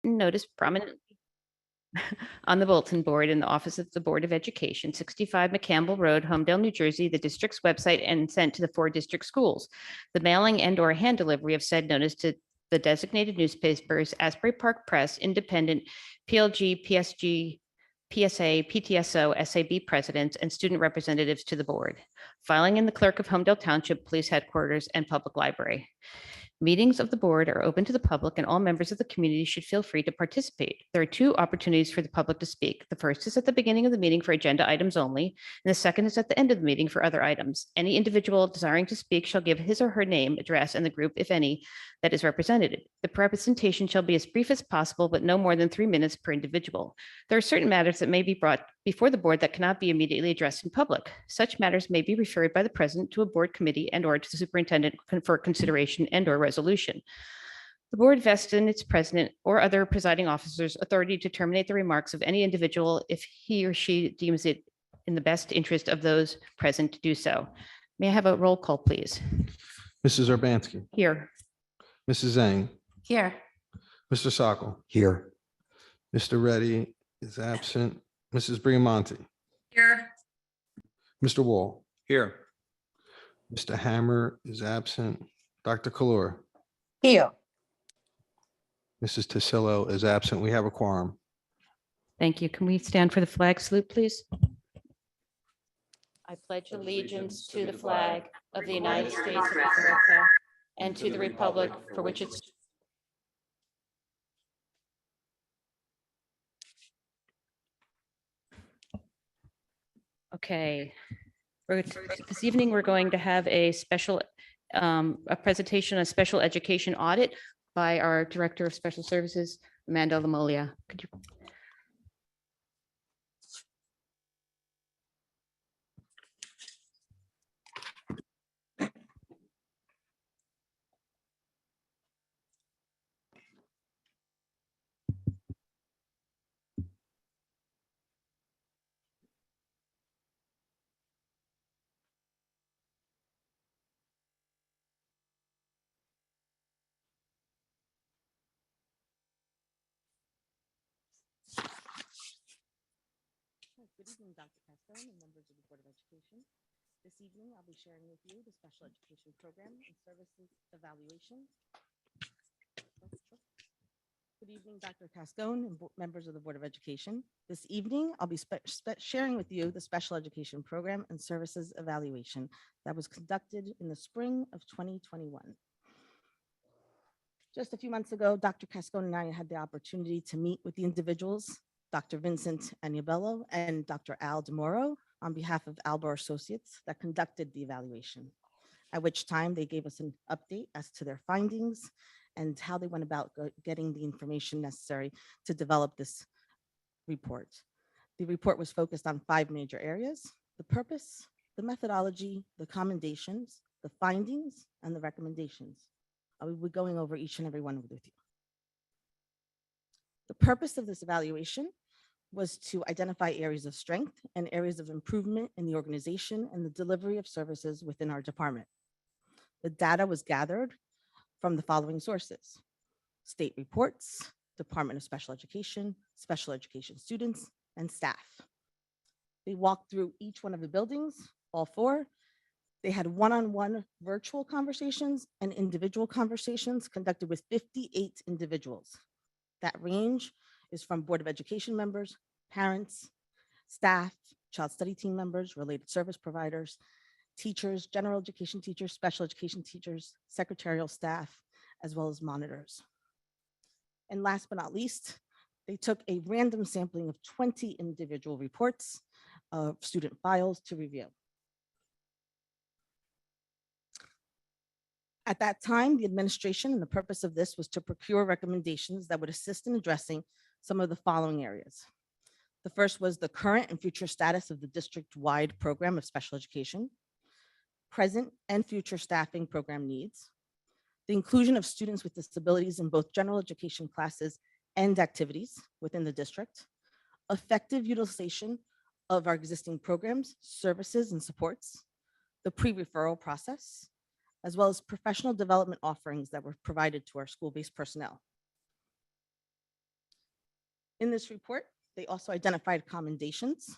notice prominently on the bulletin board in the office of the Board of Education, 65 McCampbell Road, Homedale, New Jersey, the district's website, and sent to the 4 district schools. The mailing and/or hand delivery of said notice to the designated newspapers, Asbury Park Press, Independent, PLG, PSG, PSA, PTSO, SAB presidents, and student representatives to the board. Filing in the clerk of Homedale Township Police Headquarters and Public Library. Meetings of the board are open to the public, and all members of the community should feel free to participate. There are 2 opportunities for the public to speak. The first is at the beginning of the meeting for agenda items only, and the second is at the end of the meeting for other items. Any individual desiring to speak shall give his or her name, address, and the group, if any, that is represented. The representation shall be as brief as possible, but no more than 3 minutes per individual. There are certain matters that may be brought before the board that cannot be immediately addressed in public. Such matters may be referred by the president to a board committee and/or to the superintendent for consideration and/or resolution. The board vests in its president or other presiding officers authority to terminate the remarks of any individual if he or she deems it in the best interest of those present to do so. May I have a roll call, please? Mrs. Urbanski, Here. Mrs. Zhang, Here. Mr. Sokol, Here. Mr. Reddy is absent, Mrs. Briamonte, Here. Mr. Wall, Here. Mr. Hammer is absent, Dr. Kalur, Here. Mrs. Tasillo is absent. We have a quorum. Thank you. Can we stand for the flag salute, please? I pledge allegiance to the flag of the United States of America and to the republic for which it's okay. This evening, we're going to have a special a presentation on special education audit by our Director of Special Services, Amanda Lamolia. Could you? Good evening, Dr. Castone and members of the Board of Education. This evening, I'll be sharing with you the special education program and services evaluation. Good evening, Dr. Castone and members of the Board of Education. This evening, I'll be sharing with you the special education program and services evaluation that was conducted in the spring of 2021. Just a few months ago, Dr. Castone and I had the opportunity to meet with the individuals, Dr. Vincent Aniabello and Dr. Al DeMoro, on behalf of Albar Associates that conducted the evaluation, at which time they gave us an update as to their findings and how they went about getting the information necessary to develop this report. The report was focused on 5 major areas: the purpose, the methodology, the commendations, the findings, and the recommendations. I will be going over each and every one with you. The purpose of this evaluation was to identify areas of strength and areas of improvement in the organization and the delivery of services within our department. The data was gathered from the following sources: state reports, Department of special education students, and staff. They walked through each one of the buildings, all 4. They had one-on-one virtual conversations and individual conversations conducted with 58 individuals. That range is from Board of Education members, parents, staff, child study team members, related service providers, teachers, general education teachers, special education teachers, secretarial staff, as well as monitors. And last but not least, they took a random sampling of 20 individual reports of student files to review. At that time, the administration and the purpose of this was to procure recommendations that would assist in addressing some of the following areas. The first was the current and future status of the district-wide program of special education, present and future staffing program needs, the inclusion of students with disabilities in both general education classes and activities within the district, effective utilization of our existing programs, services, and supports, the pre-referral process, as well as professional development offerings that were provided to our school-based personnel. In this report, they also identified commendations.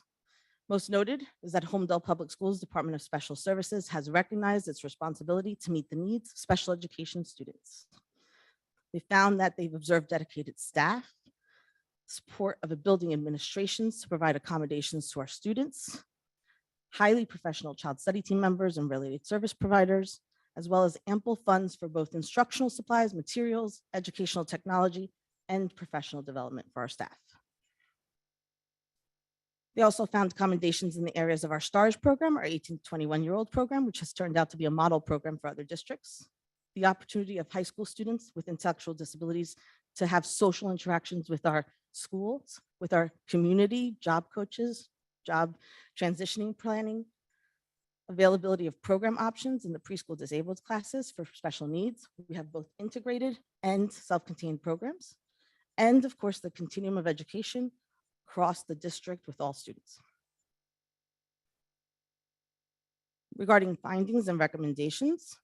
Most noted is that Homedale Public Schools Department of Special Services has recognized its responsibility to meet the needs of special education students. They found that they've observed dedicated staff, support of a building administrations to provide accommodations to our students, highly professional child study team members and related service providers, as well as ample funds for both instructional supplies, materials, educational technology, and professional development for our staff. They also found commendations in the areas of our STARS program, our 18 to 21-year-old program, which has turned out to be a model program for other districts. The opportunity of high school students with intellectual disabilities to have social interactions with our schools, with our community, job coaches, job transitioning planning, availability of program options in the preschool disabled classes for special needs. We have both integrated and self-contained programs. And of course, the continuum of education across the district with all students. Regarding findings and recommendations,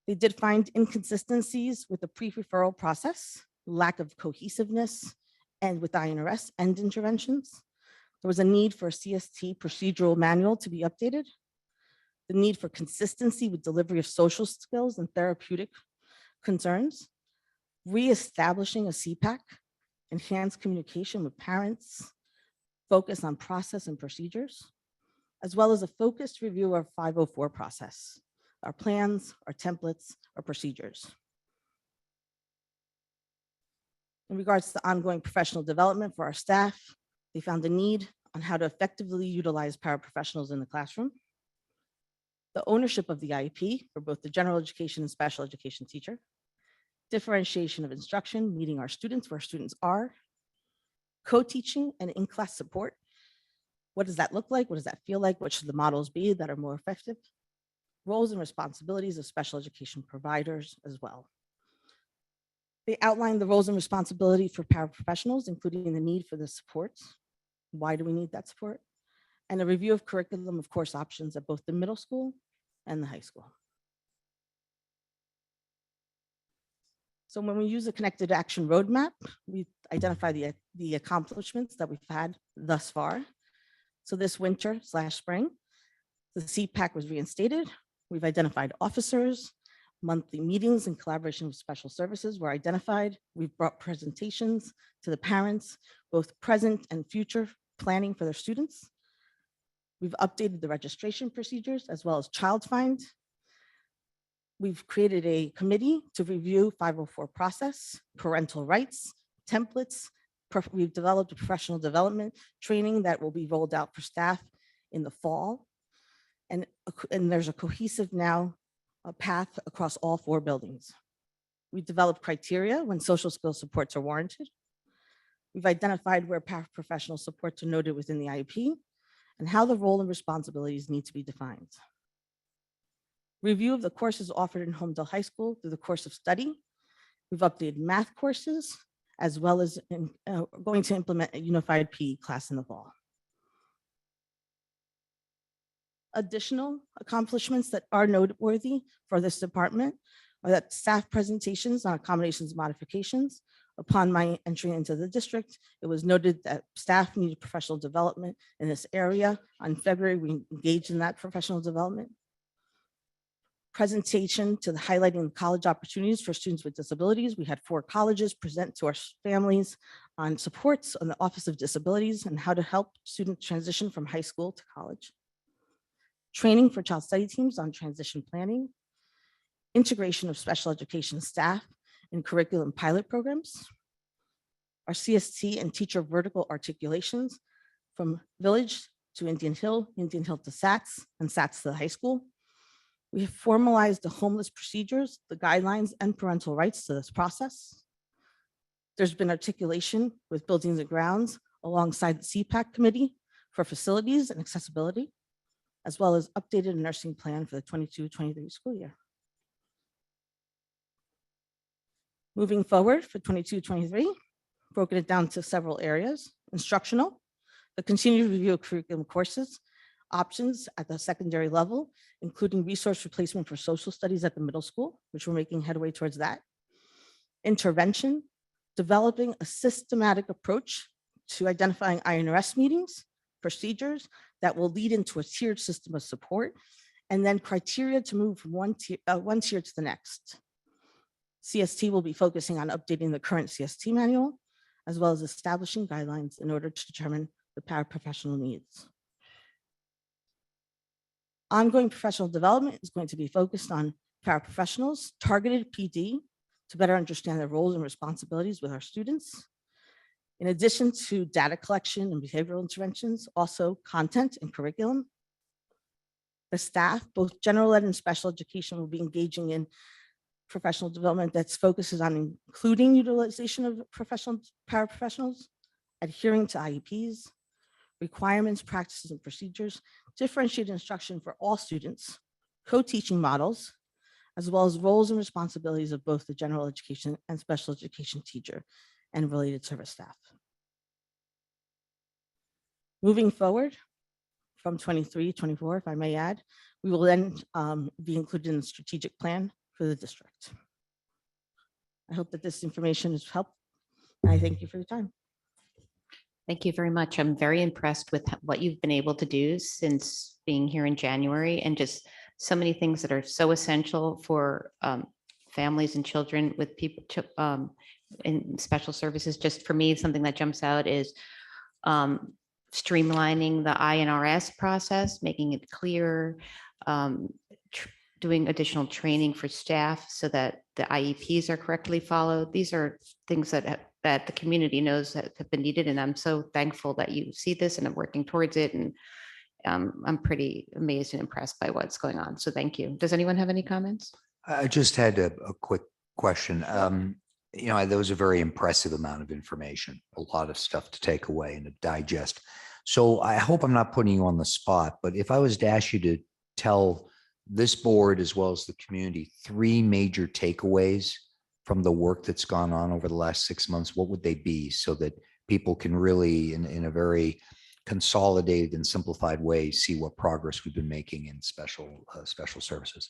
they did find inconsistencies with the pre-referral process, lack of cohesiveness, and with INRS and interventions. There was a need for a CST procedural manual to be updated, the need for consistency with delivery of social skills and therapeutic concerns, reestablishing a CPAC, enhanced communication with parents, focus on process and procedures, as well as a focused review of 504 process, our plans, our templates, our procedures. In regards to ongoing professional development for our staff, they found a need on how to effectively utilize paraprofessionals in the classroom, the ownership of the IEP for both the general education and special education teacher, differentiation of instruction, meeting our students where our students are, co-teaching and in-class support. What does that look like? What does that feel like? What should the models be that are more effective? Roles and responsibilities of special education providers as well. They outlined the roles and responsibility for paraprofessionals, including the need for the support. Why do we need that support? And a review of curriculum of course options at both the middle school and the high school. So when we use a connected action roadmap, we identify the accomplishments that we've had thus far. So this winter/spring, the CPAC was reinstated. We've identified officers, monthly meetings in collaboration with special services were identified. We've brought presentations to the parents, both present and future planning for their students. We've updated the registration procedures as well as child find. We've created a committee to review 504 process, parental rights, templates. We've developed a professional development training that will be rolled out for staff in the fall. And there's a cohesive now path across all 4 buildings. We've developed criteria when social skills supports are warranted. We've identified where paraprofessional supports are noted within the IEP and how the role and responsibilities need to be defined. Review of the courses offered in Homedale High School through the course of study. We've updated math courses as well as going to implement a unified PE class in the fall. Additional accomplishments that are noteworthy for this department are that staff presentations on accommodations modifications. Upon my entry into the district, it was noted that staff needed professional development in this area. On February, we engaged in that professional development. Presentation to the highlighting the college opportunities for students with disabilities. We had 4 colleges present to our families on supports on the Office of Disabilities and how to help students transition from high school to college. Training for child study teams on transition planning. Integration of special education staff in curriculum pilot programs. Our CST and teacher vertical articulations from village to Indian Hill to SATS, and SATS to the high school. We have formalized the homeless procedures, the guidelines, and parental rights to this process. There's been articulation with buildings and grounds alongside the CPAC committee for facilities and accessibility, as well as updated nursing plan for the 22-23 school year. Moving forward for 22-23, broken it down to several areas. Instructional, the continued review of curriculum courses, options at the secondary level, including resource replacement for social studies at the middle school, which we're making headway towards that. Intervention, developing a systematic approach to identifying INRS meetings, procedures that will lead into a tiered system of support, and then criteria to move from one tier to the next. CST will be focusing on updating the current CST manual, as well as establishing guidelines in order to determine the paraprofessional needs. Ongoing professional development is going to be focused on paraprofessionals, targeted PD to better understand their roles and responsibilities with our students. In addition to data collection and behavioral interventions, also content and curriculum. The staff, both general ed and special education, will be engaging in professional development that focuses on including utilization of paraprofessionals, adhering to IEPs, requirements, practices, and procedures, differentiated instruction for all students, co-teaching models, as well as roles and responsibilities of both the general education and special education teacher and related service staff. Moving forward from 23-24, if I may add, we will then be included in the strategic plan for the district. I hope that this information has helped, and I thank you for your time. Thank you very much. I'm very impressed with what you've been able to do since being here in January, and just so many things that are so essential for families and children with people in special services. Just for me, something that jumps out is streamlining the INRS process, making it clear, doing additional training for staff so that the IEPs are correctly followed. These are things that the community knows that have been needed, and I'm so thankful that you see this and are working towards it. And I'm pretty amazed and impressed by what's going on. So thank you. Does anyone have any comments? I just had a quick question. There was a very impressive amount of information, a lot of stuff to take away and to digest. So I hope I'm not putting you on the spot, but if I was to ask you to tell this board as well as the community 3 major takeaways from the work that's gone on over the last 6 months, what would they be, so that people can really, in a very consolidated and simplified way, see what progress we've been making in special services?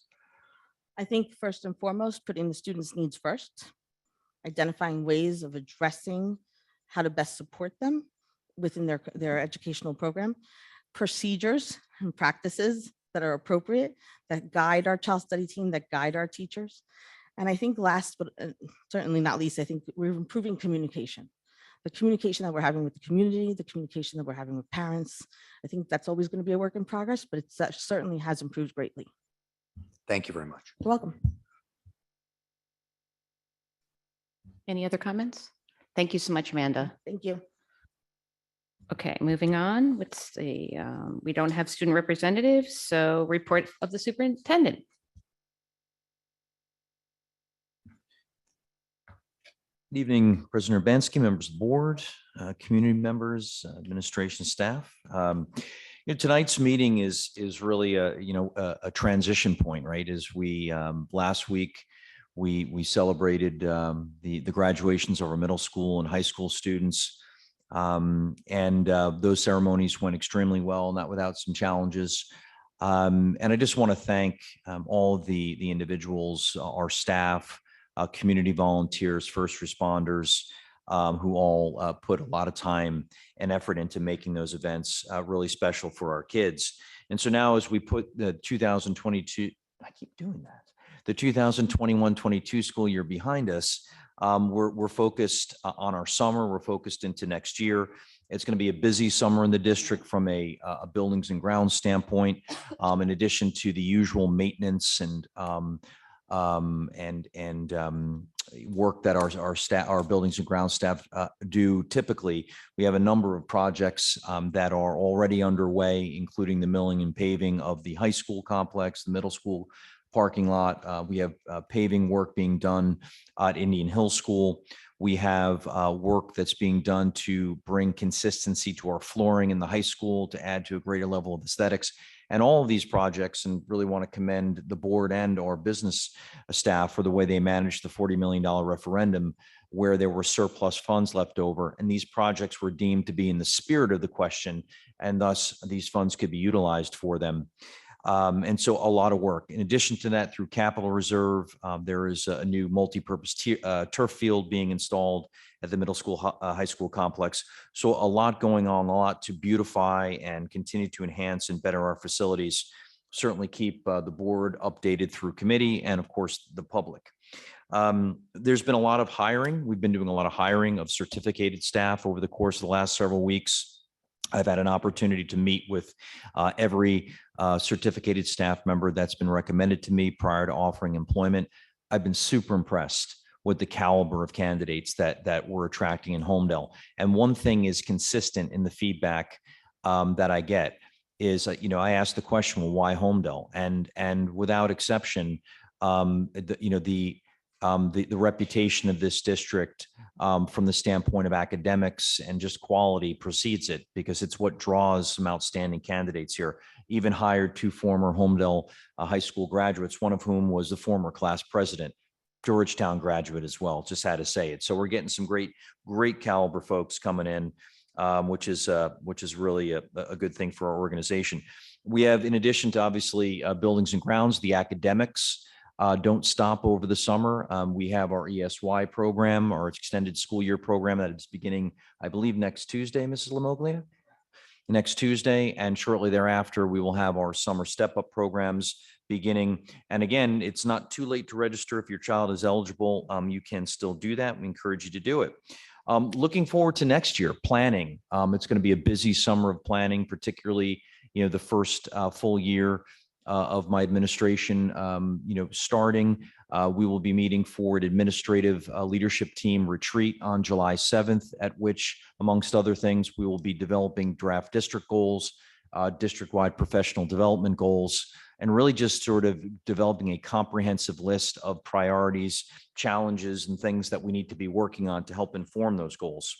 I think first and foremost, putting the students' needs first, identifying ways of addressing how to best support them within their educational program, procedures and practices that are appropriate, that guide our child study team, that guide our teachers. And I think last, but certainly not least, I think we're improving communication. The communication that we're having with the community, the communication that we're having with parents. I think that's always going to be a work in progress, but that certainly has improved greatly. Thank you very much. You're welcome. Any other comments? Thank you so much, Amanda. Thank you. Okay, moving on. Let's see. We don't have student representatives, so report of the superintendent. Good evening, President Urbanski, members of the board, community members, administration staff. Tonight's meeting is really a transition point, right? As we last week we celebrated the graduations of our middle school and high school students, and those ceremonies went extremely well, not without some challenges. And I just want to thank all of the individuals, our staff, community volunteers, first responders, who all put a lot of time and effort into making those events really special for our kids. And so now, as we put the 2022, I keep doing that, the 2021-22 school year behind us, we're focused on our summer. We're focused into next year. It's going to be a busy summer in the district from a buildings and grounds standpoint, in addition to the usual maintenance and work that our staff, our buildings and ground staff do. Typically, we have a number of projects that are already underway, including the milling and paving of the high school complex, the middle school parking lot. We have paving work being done at Indian Hill School. We have work that's being done to bring consistency to our flooring in the high school to add to a greater level of aesthetics. And all of these projects, and really want to commend the board and our business staff for the way they managed the $40 million referendum, where there were surplus funds left over. And these projects were deemed to be in the spirit of the question, and thus these funds could be utilized for them. And so a lot of work. In addition to that, through capital reserve, there is a new multi-purpose turf field being installed at the middle school, high school complex. So a lot going on, a lot to beautify and continue to enhance and better our facilities. Certainly keep the board updated through committee and of course the public. There's been a lot of hiring. We've been doing a lot of hiring of certificated staff over the course of the last several weeks. I've had an opportunity to meet with every certificated staff member that's been recommended to me prior to offering employment. I've been super impressed with the caliber of candidates that we're attracting in Homedale. And one thing is consistent in the feedback that I get is, I asked the question, well, why Homedale? And without exception, the reputation of this district from the standpoint of academics and just quality precedes it, because it's what draws some outstanding candidates here. Even hired 2 former Homedale high school graduates, one of whom was the former class president, Georgetown graduate as well. Just had to say it. So we're getting some great caliber folks coming in, which is really a good thing for our organization. We have, in addition to obviously buildings and grounds, the academics don't stop over the summer. We have our ESY program, our extended school year program that is beginning, I believe, next Tuesday, Mrs. Lamoglia? Next Tuesday, and shortly thereafter, we will have our summer step-up programs beginning. And again, it's not too late to register. If your child is eligible, you can still do that. We encourage you to do it. Looking forward to next year, planning. It's going to be a busy summer of planning, particularly, the first full year of my administration, starting. We will be meeting for an administrative leadership team retreat on July 7th, at which, amongst other things, we will be developing draft district goals, district-wide professional development goals, and really just sort of developing a comprehensive list of priorities, challenges, and things that we need to be working on to help inform those goals.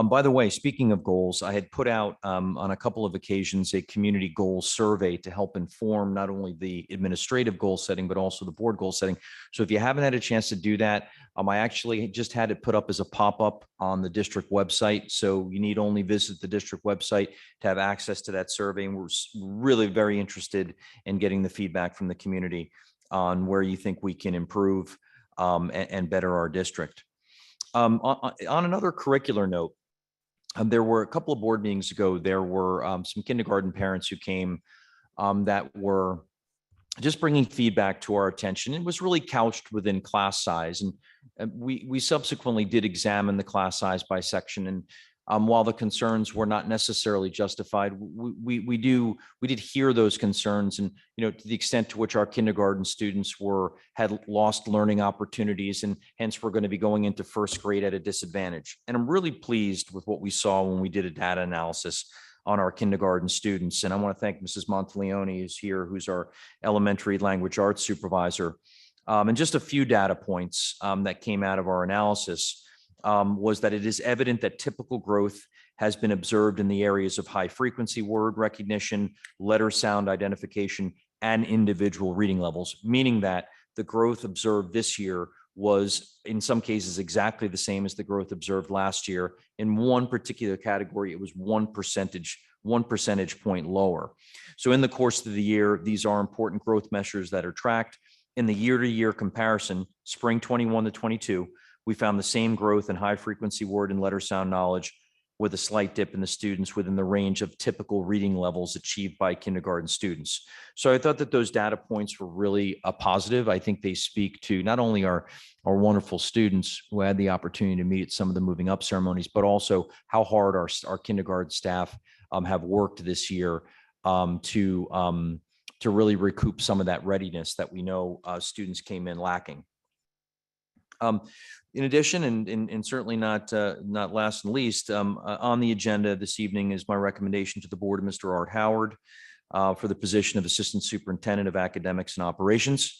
By the way, speaking of goals, I had put out on a couple of occasions a community goals survey to help inform not only the administrative goal setting, but also the board goal setting. So if you haven't had a chance to do that, I actually just had it put up as a pop-up on the district website. So you need only visit the district website to have access to that survey. And we're really very interested in getting the feedback from the community on where you think we can improve and better our district. On another curricular note, there were a couple of board meetings ago, there were some kindergarten parents who came that were just bringing feedback to our attention. It was really couched within class size. And we subsequently did examine the class size by section. And while the concerns were not necessarily justified, we did hear those concerns, and to the extent to which our kindergarten students had lost learning opportunities, and hence we're going to be going into first grade at a disadvantage. And I'm really pleased with what we saw when we did a data analysis on our kindergarten students. And I want to thank Mrs. Monteleone, who's here, who's our elementary language arts supervisor. And just a few data points that came out of our analysis. Was that it is evident that typical growth has been observed in the areas of high frequency word recognition, letter sound identification, and individual reading levels, meaning that the growth observed this year was in some cases exactly the same as the growth observed last year. In one particular category, it was 1 percentage point lower. So in the course of the year, these are important growth measures that are tracked. In the year-to-year comparison, spring 21 to 22, we found the same growth in high frequency word and letter sound knowledge, with a slight dip in the students within the range of typical reading levels achieved by kindergarten students. So I thought that those data points were really a positive. I think they speak to not only our wonderful students who had the opportunity to meet at some of the moving up ceremonies, but also how hard our kindergarten staff have worked this year to really recoup some of that readiness that we know students came in lacking. In addition, and certainly not last and least, on the agenda this evening is my recommendation to the board of Mr. Art Howard for the position of Assistant Superintendent of Academics and Operations.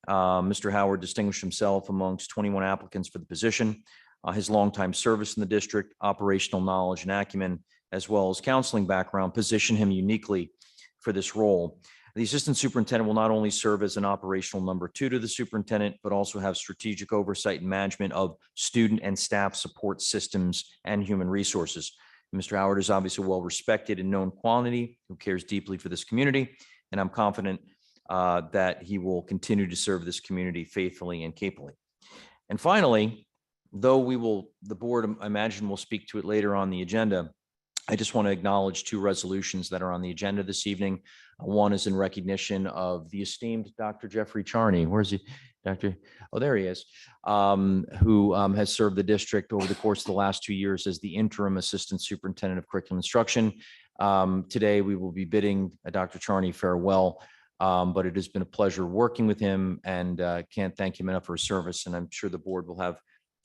Mr. Howard distinguished himself amongst 21 applicants for the position. His longtime service in the district, operational knowledge and acumen, as well as counseling background, position him uniquely for this role. The assistant superintendent will not only serve as an operational number 2 to the superintendent, but also have strategic oversight and management of student and staff support systems and human resources. Mr. Howard is obviously a well-respected and known quantity who cares deeply for this community, and I'm confident that he will continue to serve this community faithfully and capably. And finally, though the board, I imagine, will speak to it later on the agenda, I just want to acknowledge two resolutions that are on the agenda this evening. One is in recognition of the esteemed Dr. Jeffrey Charney. Where's he? Doctor? Oh, there he is. Who has served the district over the course of the last 2 years as the interim assistant superintendent of curriculum instruction. Today, we will be bidding Dr. Charney farewell. But it has been a pleasure working with him, and can't thank him enough for his service. And I'm sure the board will have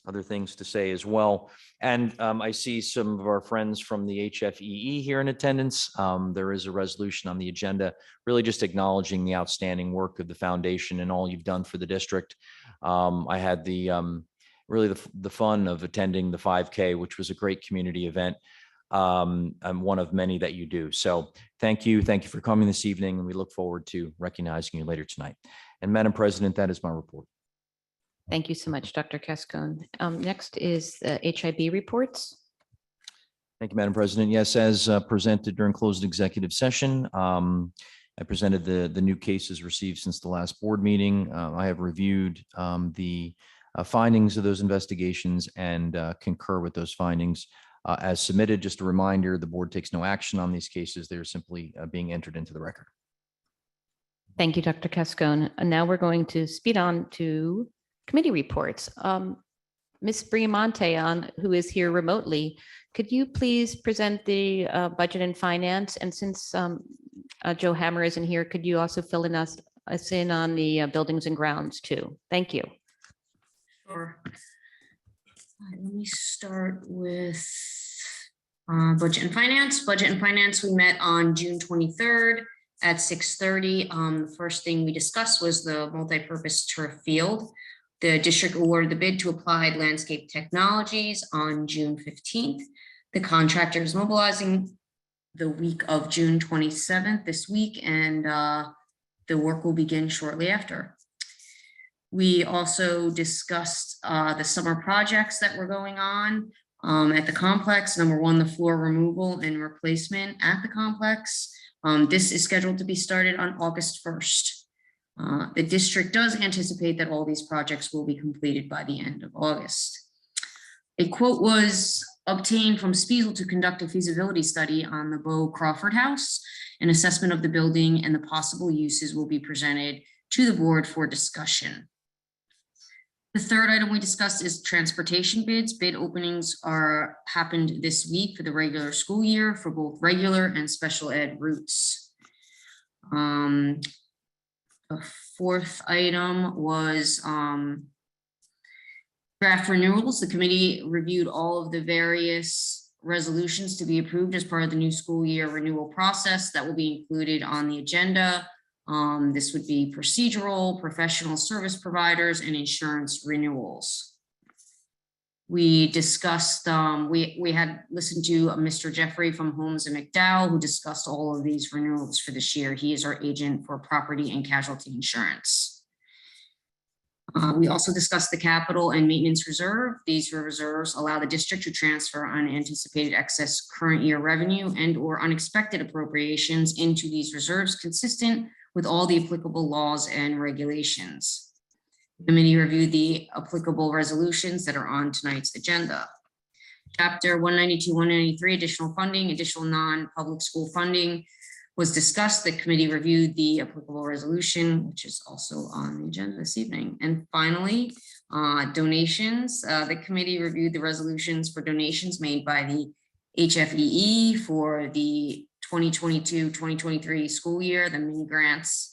other things to say as well. And I see some of our friends from the HFEE here in attendance. There is a resolution on the agenda, really just acknowledging the outstanding work of the foundation and all you've done for the district. I had really the fun of attending the 5K, which was a great community event. I'm one of many that you do. So thank you. Thank you for coming this evening, and we look forward to recognizing you later tonight. And Madam President, that is my report. Thank you so much, Dr. Cascone. Next is the HIB reports. Thank you, Madam President. Yes, as presented during closed executive session, I presented the new cases received since the last board meeting. I have reviewed the findings of those investigations and concur with those findings as submitted. Just a reminder, the board takes no action on these cases. They're simply being entered into the record. Thank you, Dr. Cascone. And now we're going to speed on to committee reports. Ms. Briamonte, who is here remotely, could you please present the budget and finance? And since Joe Hammer isn't here, could you also fill in us in on the buildings and grounds too? Thank you. Sure. All right, let me start with budget and finance. Budget and finance, we met on June 23rd at 6:30. The first thing we discussed was the multi-purpose turf field. The district awarded the bid to Applied Landscape Technologies on June 15th. The contractor is mobilizing the week of June 27th, this week, and the work will begin shortly after. We also discussed the summer projects that were going on at the complex. Number one, the floor removal and replacement at the complex. This is scheduled to be started on August 1st. The district does anticipate that all these projects will be completed by the end of August. A quote was obtained from Spiesel to conduct a feasibility study on the Bo Crawford House. An assessment of the building and the possible uses will be presented to the board for discussion. The third item we discussed is transportation bids. Bid openings happened this week for the regular school year for both regular and special ed routes. The fourth item was draft renewals. The committee reviewed all of the various resolutions to be approved as part of the new school year renewal process that will be included on the agenda. This would be procedural, professional service providers, and insurance renewals. We discussed, we had listened to Mr. Jeffrey from Holmes and McDowell, who discussed all of these renewals for this year. He is our agent for property and casualty insurance. We also discussed the capital and maintenance reserve. These reserves allow the district to transfer unanticipated excess current year revenue and or unexpected appropriations into these reserves consistent with all the applicable laws and regulations. The committee reviewed the applicable resolutions that are on tonight's agenda. Chapter 192, 193, additional funding, additional non-public school funding was discussed. The committee reviewed the applicable resolution, which is also on the agenda this evening. And finally, donations. The committee reviewed the resolutions for donations made by the HFEE for the 2022-2023 school year, the mini grants.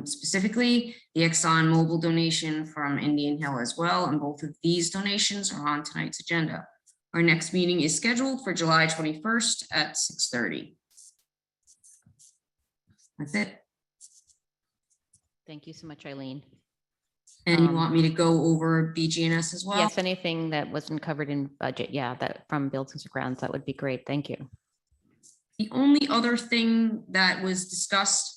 Specifically, the Exxon Mobil donation from Indian Hill as well, and both of these donations are on tonight's agenda. Our next meeting is scheduled for July 21st at 6:30. That's it. Thank you so much, Eileen. And you want me to go over BG&S as well? Yes, anything that wasn't covered in budget, yeah, that from buildings and grounds, that would be great. Thank you. The only other thing that was discussed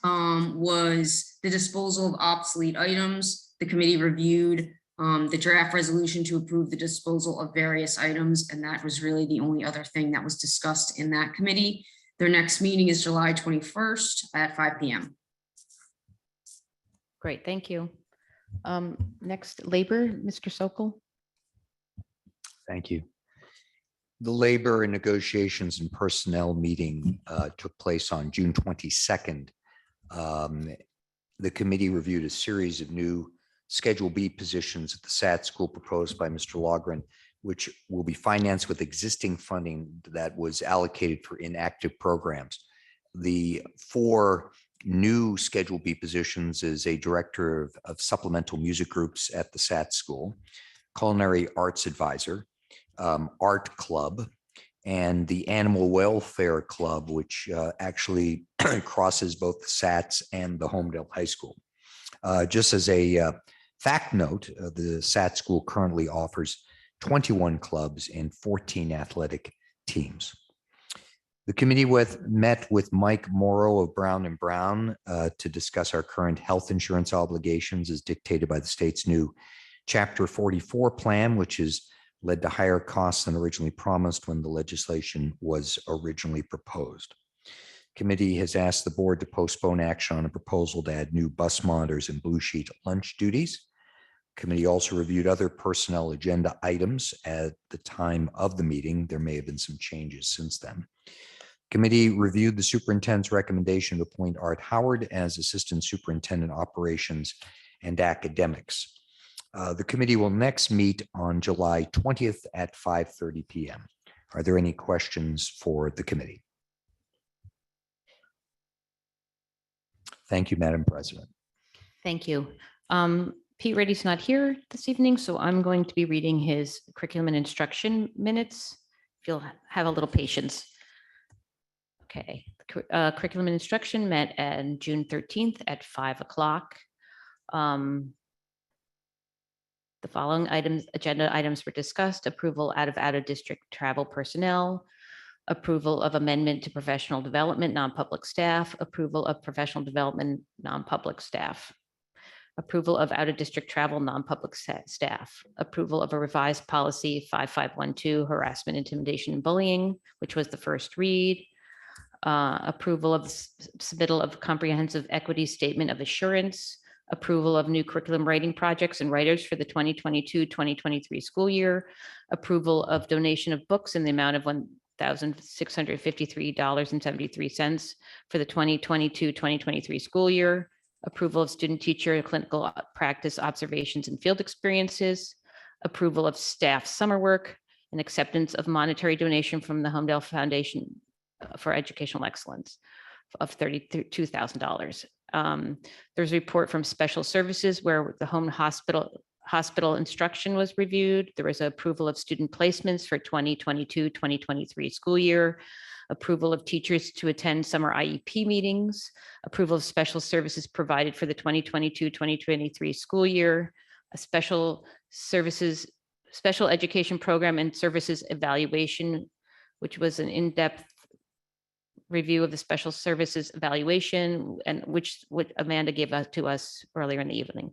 was the disposal of obsolete items. The committee reviewed the draft resolution to approve the disposal of various items, and that was really the only other thing that was discussed in that committee. Their next meeting is July 21st at 5 p.m. Great, thank you. Next, labor, Mr. Sokol. Thank you. The Labor and Negotiations and Personnel meeting took place on June 22nd. The committee reviewed a series of new Schedule B positions at the SAT school proposed by Mr. Logren, which will be financed with existing funding that was allocated for inactive programs. The 4 new Schedule B positions is a director of supplemental music groups at the SAT school, culinary arts advisor, art club, and the animal welfare club, which actually crosses both the SATs and the Homedale High School. Just as a fact note, the SAT school currently offers 21 clubs and 14 athletic teams. The committee met with Mike Morrow of Brown and Brown to discuss our current health insurance obligations as dictated by the state's new Chapter 44 plan, which has led to higher costs than originally promised when the legislation was originally proposed. Committee has asked the board to postpone action on a proposal to add new bus monitors and blue sheet lunch duties. Committee also reviewed other personnel agenda items at the time of the meeting. There may have been some changes since then. Committee reviewed the superintendent's recommendation to appoint Art Howard as Assistant Superintendent Operations and Academics. The committee will next meet on July 20th at 5:30 p.m. Are there any questions for the committee? Thank you, Madam President. Thank you. Pete Reddy's not here this evening, so I'm going to be reading his curriculum and instruction minutes. If you'll have a little patience. Okay, curriculum and instruction met on June 13th at 5 o'clock. The following agenda items were discussed: approval out of district travel personnel, approval of amendment to professional development, non-public staff, approval of professional development, non-public staff, approval of out-of-district travel, non-public staff, approval of a revised policy 5512, harassment, intimidation, and bullying, which was the first read, approval of submittal of comprehensive equity statement of assurance, approval of new curriculum writing projects and writers for the 2022-2023 school year, approval of donation of books in the amount of $1,653.73 for the 2022-2023 school year, approval of student teacher clinical practice observations and field experiences, approval of staff summer work, and acceptance of monetary donation from the Homedale Foundation for Educational Excellence of $32,000. There's a report from Special Services where the home hospital instruction was reviewed. There was approval of student placements for 2022-2023 school year, approval of teachers to attend summer IEP meetings, approval of special services provided for the 2022-2023 school year, a special education program and services evaluation, which was an in-depth review of the special services evaluation, and which Amanda gave to us earlier in the evening.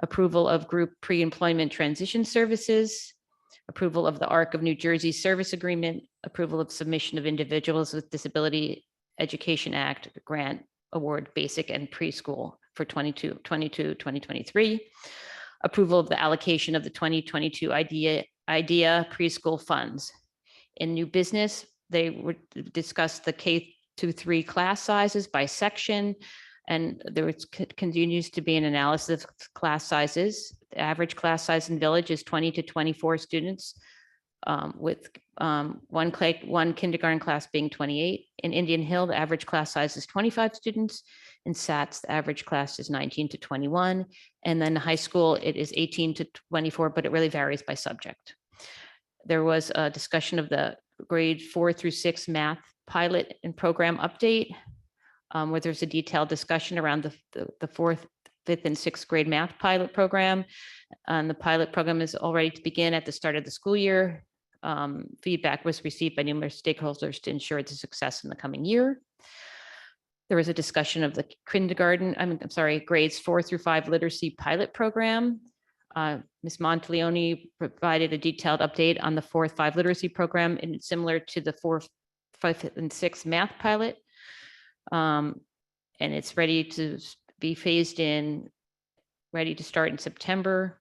Approval of group pre-employment transition services, approval of the ARC of New Jersey service agreement, approval of submission of Individuals with Disability Education Act grant award basic and preschool for 2022-2023, approval of the allocation of the 2022 IDEA preschool funds. In new business, they would discuss the K-3 class sizes by section, and there continues to be an analysis of class sizes. The average class size in Village is 20 to 24 students, with one kindergarten class being 28. In Indian Hill, the average class size is 25 students. In SATS, the average class is 19 to 21. And then high school, it is 18 to 24, but it really varies by subject. There was a discussion of the grade 4 through 6 math pilot and program update, where there's a detailed discussion around the 4th, 5th, and 6th grade math pilot program. And the pilot program is all ready to begin at the start of the school year. Feedback was received by numerous stakeholders to ensure its success in the coming year. There was a discussion of the grades 4 through 5 literacy pilot program. Ms. Monteleone provided a detailed update on the 4th 5 literacy program, and it's similar to the 4th, 5th, and 6th math pilot. And it's ready to be phased in, ready to start in September.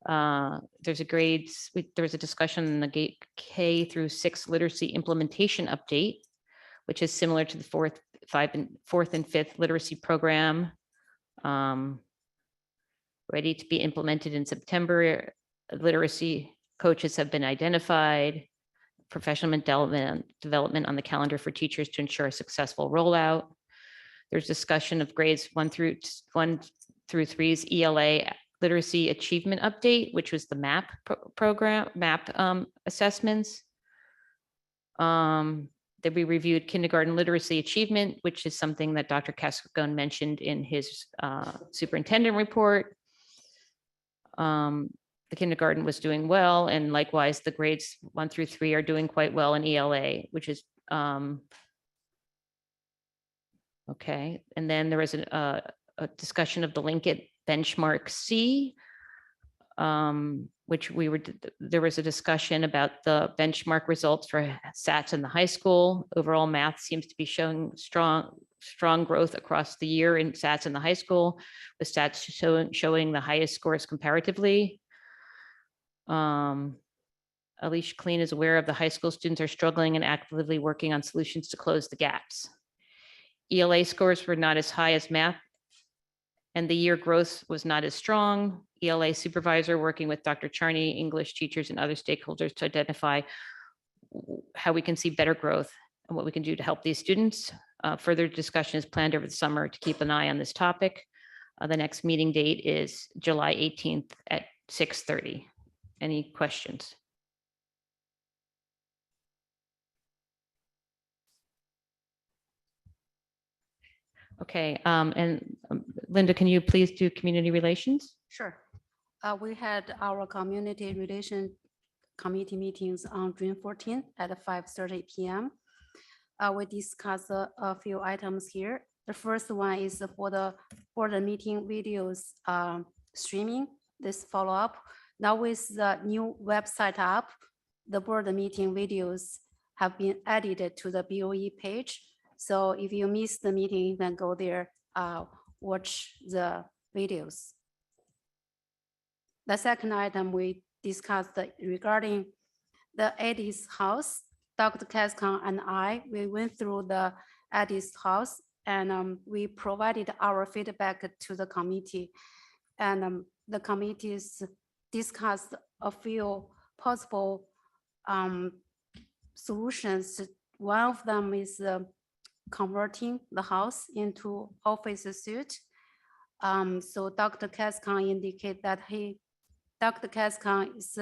There's a discussion in the K through 6 literacy implementation update, which is similar to the 4th, 4th and 5th literacy program. Ready to be implemented in September. Literacy coaches have been identified. Professional development on the calendar for teachers to ensure a successful rollout. There's discussion of grades 1 through 3's ELA literacy achievement update, which was the MAP program, MAP assessments. That we reviewed kindergarten literacy achievement, which is something that Dr. Cascone mentioned in his superintendent report. The kindergarten was doing well, and likewise, the grades 1 through 3 are doing quite well in ELA, which is okay. And then there was a discussion of the Linkit benchmark C, which there was a discussion about the benchmark results for SATs in the high school. Overall, math seems to be showing strong growth across the year in SATs in the high school, with SATs showing the highest scores comparatively. Alicia Clean is aware of the high school students are struggling and actively working on solutions to close the gaps. ELA scores were not as high as math, and the year growth was not as strong. ELA supervisor working with Dr. Charney, English teachers, and other stakeholders to identify how we can see better growth and what we can do to help these students. Further discussion is planned over the summer to keep an eye on this topic. The next meeting date is July 18th at 6:30. Any questions? Okay, and Linda, can you please do community relations? Sure. We had our community relation committee meetings on June 14th at 5:30 p.m. We discussed a few items here. The first one is for the board meeting videos streaming, this follow-up. Now with the new website up, the board meeting videos have been added to the BOE page. So if you miss the meeting, you can go there, watch the videos. The second item we discussed regarding the Eddie's house. Dr. Cascon and we went through the Eddie's house, and we provided our feedback to the committee. And the committees discussed a few possible solutions. One of them is converting the house into office suite. So Dr. Cascon indicated that Dr. Cascon is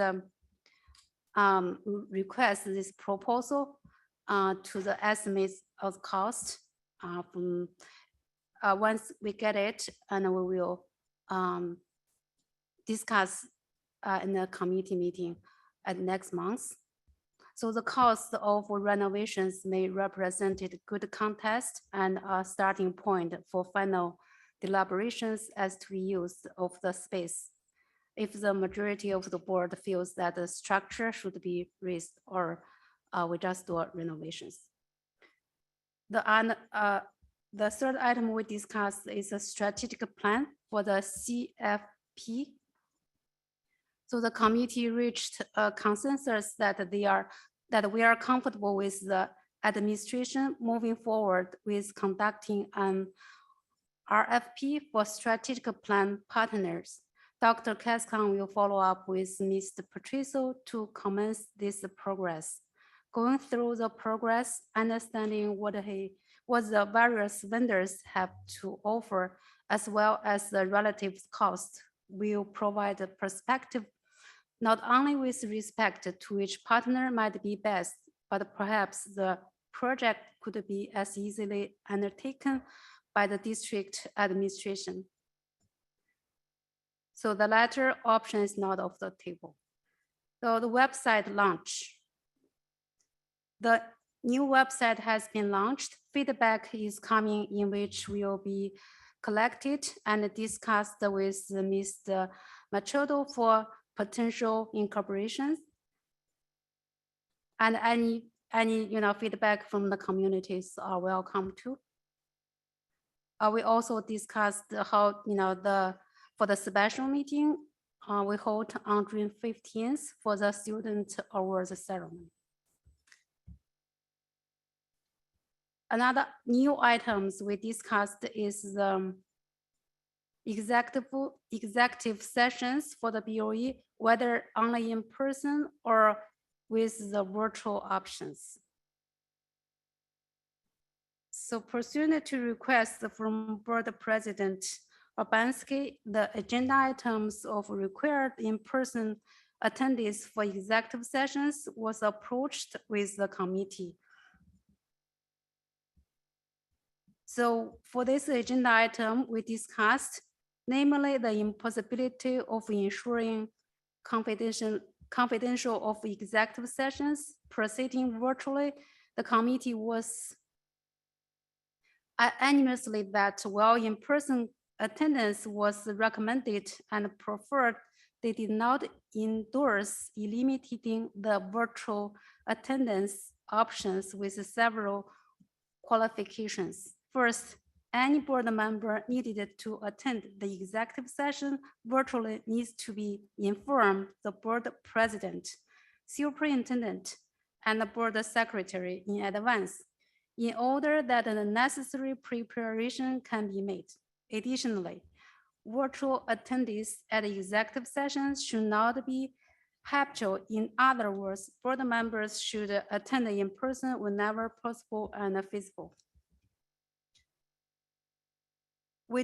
request this proposal to the estimates of cost. Once we get it, and we will discuss in the committee meeting at next month. So the cost of renovations may represent a good context and a starting point for final deliberations as to use of the space. If the majority of the board feels that the structure should be raised, or we just do renovations. The third item we discussed is a strategic plan for the CFP. So the committee reached a consensus that we are comfortable with the administration moving forward with conducting an RFP for strategic plan partners. Dr. Cascon will follow up with Mr. Patricio to commence this progress. Going through the progress, understanding what the various vendors have to offer, as well as the relative cost, will provide a perspective not only with respect to which partner might be best, but perhaps the project could be as easily undertaken by the district administration. So the latter option is not off the table. So the website launch. The new website has been launched. Feedback is coming, in which will be collected and discussed with Mr. material for potential incorporations. And any feedback from the communities are welcome too. We also discussed how, for the special meeting, we hold on June 15th for the student awards ceremony. Another new items we discussed is the executive sessions for the BOE, whether only in person or with the virtual options. So pursuant to requests from Board President Urbanski, the agenda items of required in-person attendance for executive sessions was approached with the committee. So for this agenda item, we discussed namely the impossibility of ensuring confidential of executive sessions proceeding virtually. The committee was unanimously that while in-person attendance was recommended and preferred, they did not endorse eliminating the virtual attendance options with several qualifications. First, any board member needed to attend the executive session virtually needs to be informed the board president, superintendent, and the board secretary in advance in order that the necessary preparation can be made. Additionally, virtual attendance at executive sessions should not be habitual. In other words, board members should attend in person whenever possible and feasible. We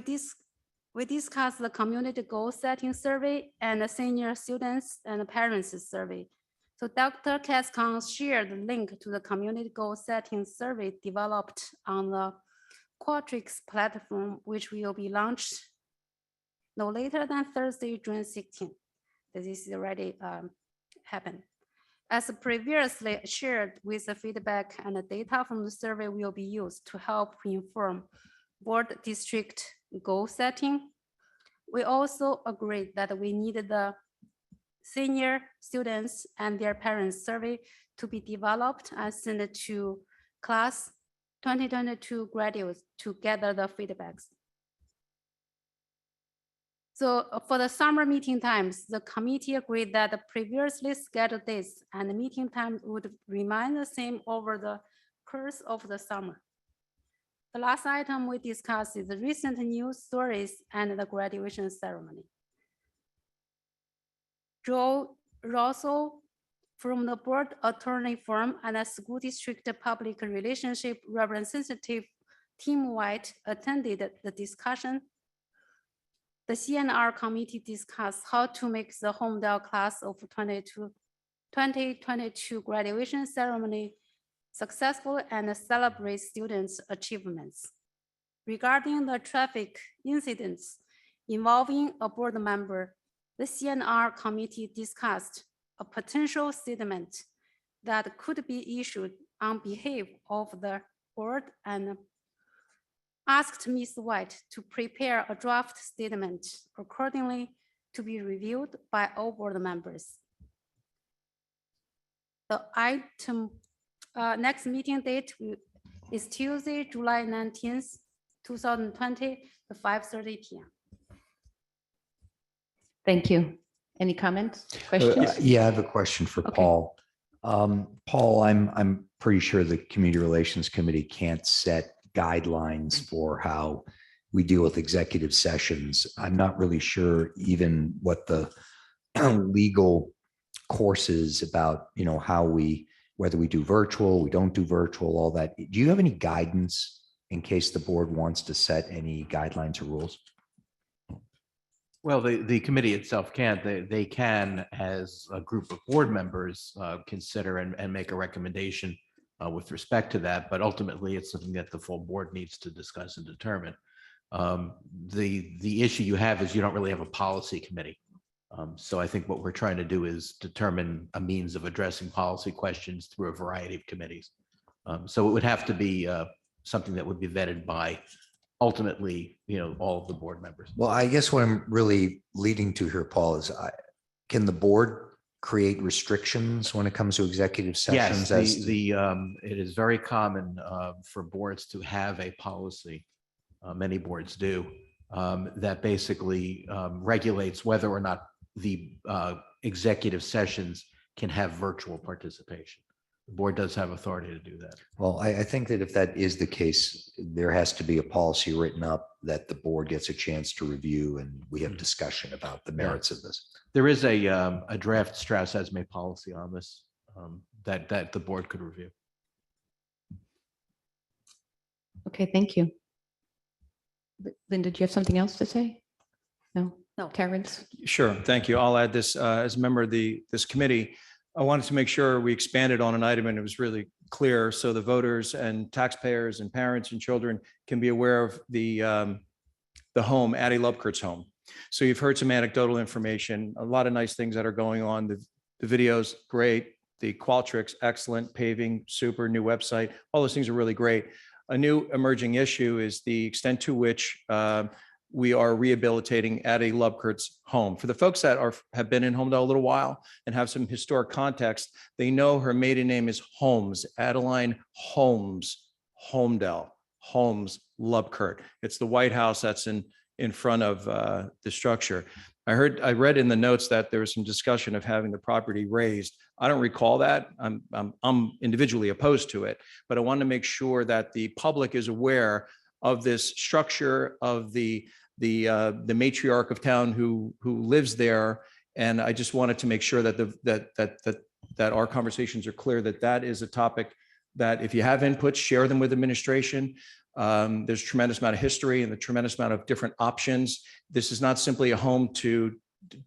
discussed the community goal setting survey and the senior students and parents survey. So Dr. Cascon shared the link to the community goal setting survey developed on the Qualtrics platform, which will be launched no later than Thursday, June 16th. This is already happened. As previously shared, with the feedback and the data from the survey will be used to help inform board district goal setting. We also agreed that we needed the senior students and their parents survey to be developed and sent to class 2022 graduates to gather the feedbacks. So for the summer meeting times, the committee agreed that the previously scheduled dates and the meeting times would remain the same over the course of the summer. The last item we discussed is the recent news stories and the graduation ceremony. Joe Russell from the board attorney firm and a school district public relationship representative Tim White attended the discussion. The CNR committee discussed how to make the Homedale class of 2022 graduation ceremony successful and celebrate students' achievements. Regarding the traffic incidents involving a board member, the CNR committee discussed a potential statement that could be issued on behalf of the board and asked Ms. White to prepare a draft statement accordingly to be reviewed by all board members. The item next meeting date is Tuesday, July 19th, 2020, at 5:30 p.m. Thank you. Any comments, questions? Yeah, I have a question for Okay. Paul. Paul, I'm pretty sure the Community Relations Committee can't set guidelines for how we deal with executive sessions. I'm not really sure even what the legal course is about, how whether we do virtual, we don't do virtual, all that. Do you have any guidance in case the board wants to set any guidelines or rules? Well, the committee itself can't. They can, as a group of board members, consider and make a recommendation with respect to that. But ultimately, it's something that the full board needs to discuss and determine. The issue you have is you don't really have a policy committee. So I think what we're trying to do is determine a means of addressing policy questions through a variety of committees. So it would have to be something that would be vetted by ultimately, all of the board members. Well, I guess what I'm really leading to here, Paul, is can the board create restrictions when it comes to executive Yes, sessions? it is very common for boards to have a policy, many boards do, that basically regulates whether or not the executive sessions can have virtual participation. The board does have authority to do that. Well, I think that if that is the case, there has to be a policy written up that the board gets a chance to review and we have discussion about the merits of this. There is a draft Strauss Esme policy on this that the board could review. Okay, thank you. Linda, do you have something else to say? No? No. Terrence? Sure, thank you. I'll add this as a member of this committee. I wanted to make sure we expanded on an item and it was really clear so the voters and taxpayers and parents and children can be aware of the home, Addie Lubkert's home. So you've heard some anecdotal information, a lot of nice things that are going on. The videos, great. The Qualtrics, excellent. Paving, super. New website. All those things are really great. A new emerging issue is the extent to which we are rehabilitating Addie Lubkert's home. For the folks that have been in Homedale a little while and have some historic context, they know her maiden name is Holmes, Adeline Holmes, Homedale, Holmes Lubkert. It's the White House that's in front of the structure. I read in the notes that there was some discussion of having the property raised. I don't recall that. I'm individually opposed to it, but I want to make sure that the public is aware of this structure, of the matriarch of town who lives there. And I just wanted to make sure that that our conversations are clear, that is a topic that if you have inputs, share them with administration. There's a tremendous amount of history and a tremendous amount of different options. This is not simply a home to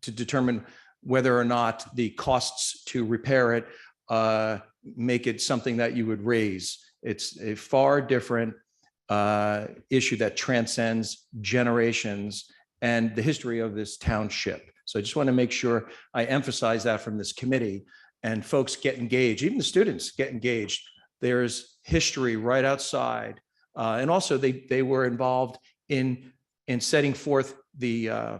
determine whether or not the costs to repair it make it something that you would raise. It's a far different issue that transcends generations and the history of this township. So I just want to make sure I emphasize that from this committee, and folks get engaged, even the students get engaged. There's history right outside. And also they were involved in setting forth the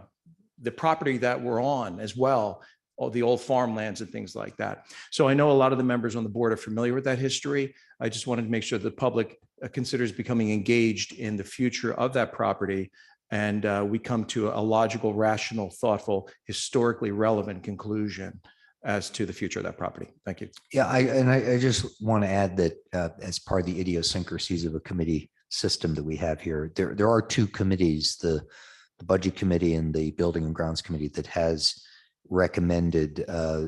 property that we're on as well, all the old farmlands and things like that. So I know a lot of the members on the board are familiar with that history. I just wanted to make sure the public considers becoming engaged in the future of that property. And we come to a logical, rational, thoughtful, historically relevant conclusion as to the future of that property. Thank you. Yeah, I just want to add that as part of the idiosyncrasies of a committee system that we have here, there are two committees, the Budget Committee and the Building and Grounds Committee, that has recommended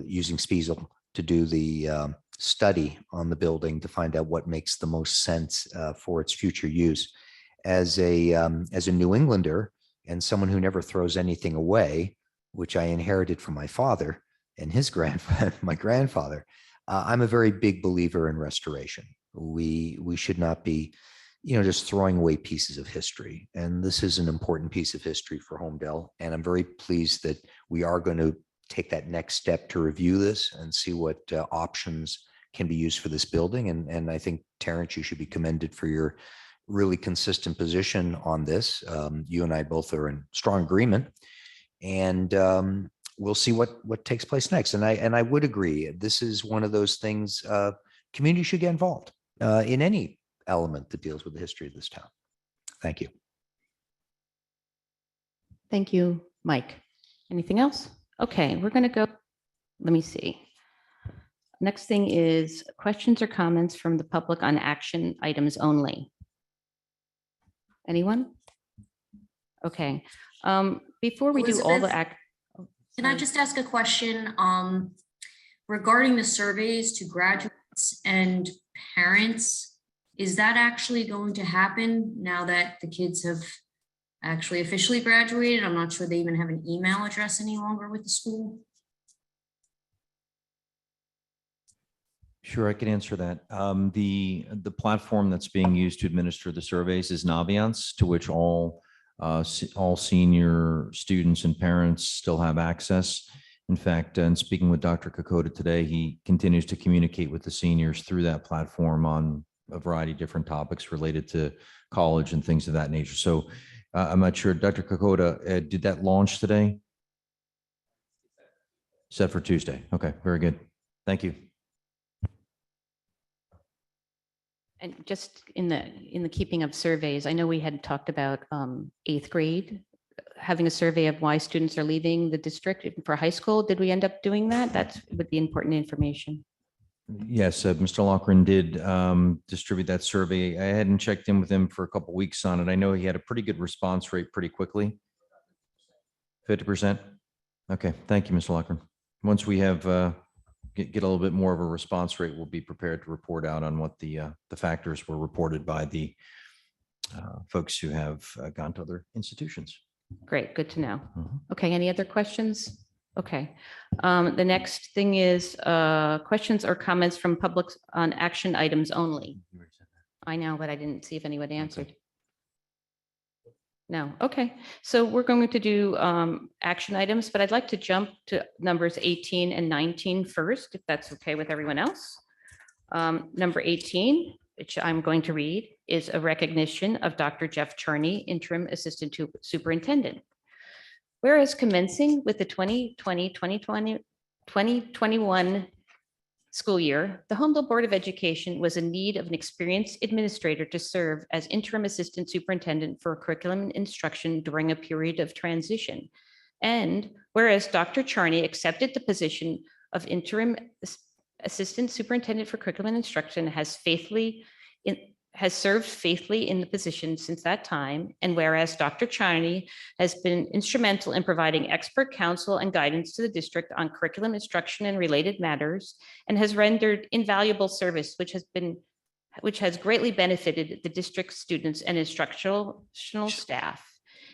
using Spiesel to do the study on the building to find out what makes the most sense for its future use. As a New Englander and someone who never throws anything away, which I inherited from my father and his my grandfather, I'm a very big believer in restoration. We should not be, just throwing away pieces of history. And this is an important piece of history for Homedale. And I'm very pleased that we are going to take that next step to review this and see what options can be used for this building. And I think, Terrence, you should be commended for your really consistent position on this. You and I both are in strong agreement. And we'll see what takes place next. And I would agree, this is one of those things, community should get involved in any element that deals with the history of this town. Thank you. Thank you, Mike. Anything else? Okay, we're going to go, let me see. Next thing is questions or comments from the public on action items only. Anyone? Okay, before we do all the Elizabeth, Can I just ask a question regarding the surveys to graduates and parents? Is that actually going to happen now that the kids have actually officially graduated? I'm not sure they even have an email address any longer with the school. Sure, I can answer that. The platform that's being used to administer the surveys is Naviance, to which all senior students and parents still have access. In fact, and speaking with Dr. Kokoda today, he continues to communicate with the seniors through that platform on a variety of different topics related to college and things of that nature. So I'm not sure, Dr. Kokoda, did that launch today? Set for Tuesday. Okay, very good. Thank you. And just in the keeping of surveys, I know we had talked about eighth grade, having a survey of why students are leaving the district for high school. Did we end up doing that? That would be important information. Yes, Mr. Lochran did distribute that survey. I hadn't checked in with him for a couple weeks on it. I know he had a pretty good response rate pretty quickly. 50%? Okay, thank you, Mr. Lochran. Once we have get a little bit more of a response rate, we'll be prepared to report out on what the factors were reported by the folks who have gone to other institutions. Great, good to know. Mhm. Okay, any other questions? Okay. The next thing is questions or comments from public on action items only. I know, but I didn't see if anyone answered. No, okay. So we're going to do action items, but I'd like to jump to numbers 18 and 19 first, if that's okay with everyone else. Number 18, which I'm going to read, is a recognition of Dr. Jeff Charney, Interim Assistant Superintendent. Whereas commencing with the 2020-2021 school year, the Homedale Board of Education was in need of an experienced administrator to serve as interim assistant superintendent for curriculum and instruction during a period of transition. And whereas Dr. Charney accepted the position of interim assistant superintendent for curriculum and instruction, has served faithfully in the position since that time. And whereas Dr. Charney has been instrumental in providing expert counsel and guidance to the district on curriculum instruction and related matters, and has rendered invaluable service, which has greatly benefited the district students and instructional staff.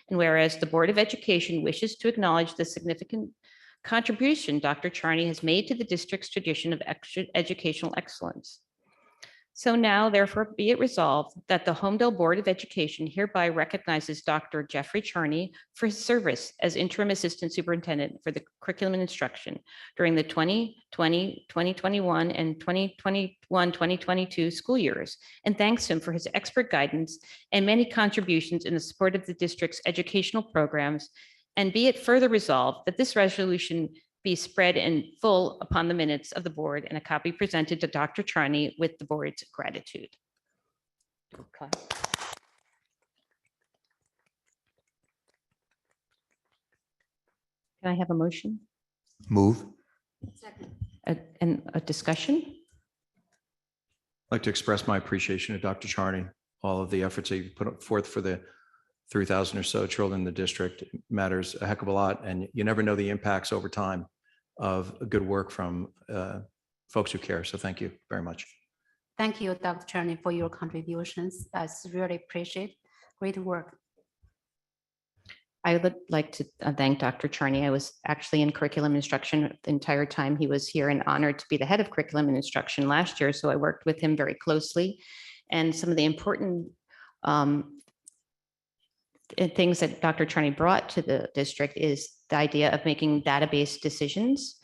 And whereas the Board of Education wishes to acknowledge the significant contribution Dr. Charney has made to the district's tradition of educational excellence. So now, therefore, be it resolved that the Homedale Board of Education hereby recognizes Dr. Jeffrey Charney for his service as interim assistant superintendent for the curriculum and instruction during the 2020, 2021, and 2021-2022 school years, and thanks him for his expert guidance and many contributions in the support of the district's educational programs. And be it further resolved that this resolution be spread in full upon the minutes of the board and a copy presented to Dr. Charney with the board's gratitude. Okay. Can I have a motion Move. and a discussion? I'd like to express my appreciation to Dr. Charney, all of the efforts that you put forth for the 3,000 or so children in the district. It matters a heck of a lot, and you never know the impacts over time of good work from folks who care. So thank you very much. Thank you, Dr. Charney, for your contributions. That's really appreciate. Great work. I would like to thank Dr. Charney. I was actually in curriculum instruction the entire time he was here and honored to be the head of curriculum and instruction last year. So I worked with him very closely. And some of the important things that Dr. Charney brought to the district is the idea of making database decisions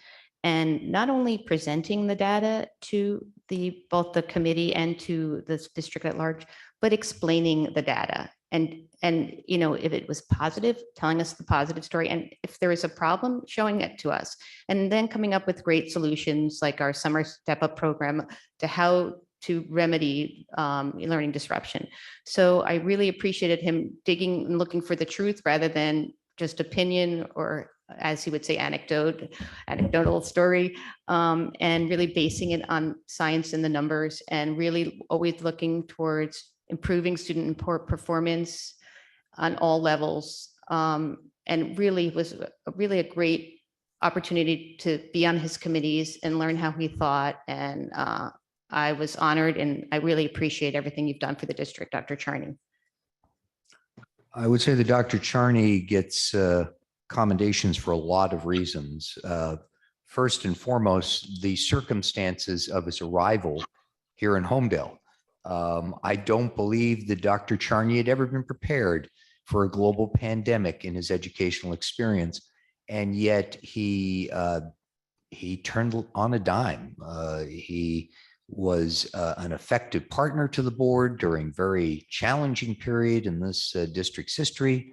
and not only presenting the data to both the committee and to the district at large, but explaining the data. And you know, if it was positive, telling us the positive story, and if there is a problem, showing it to us, and then coming up with great solutions like our summer step-up program to how to remedy learning disruption. So I really appreciated him digging and looking for the truth rather than just opinion or, as he would say, anecdotal story, and really basing it on science and the numbers, and really always looking towards improving student performance on all levels. And really was really a great opportunity to be on his committees and learn how he thought. And I was honored, and I really appreciate everything you've done for the district, Dr. Charney. I would say that Dr. Charney gets commendations for a lot of reasons. First and foremost, the circumstances of his arrival here in Homedale. I don't believe that Dr. Charney had ever been prepared for a global pandemic in his educational experience, and yet he turned on a dime. He was an effective partner to the board during very challenging period in this district's history.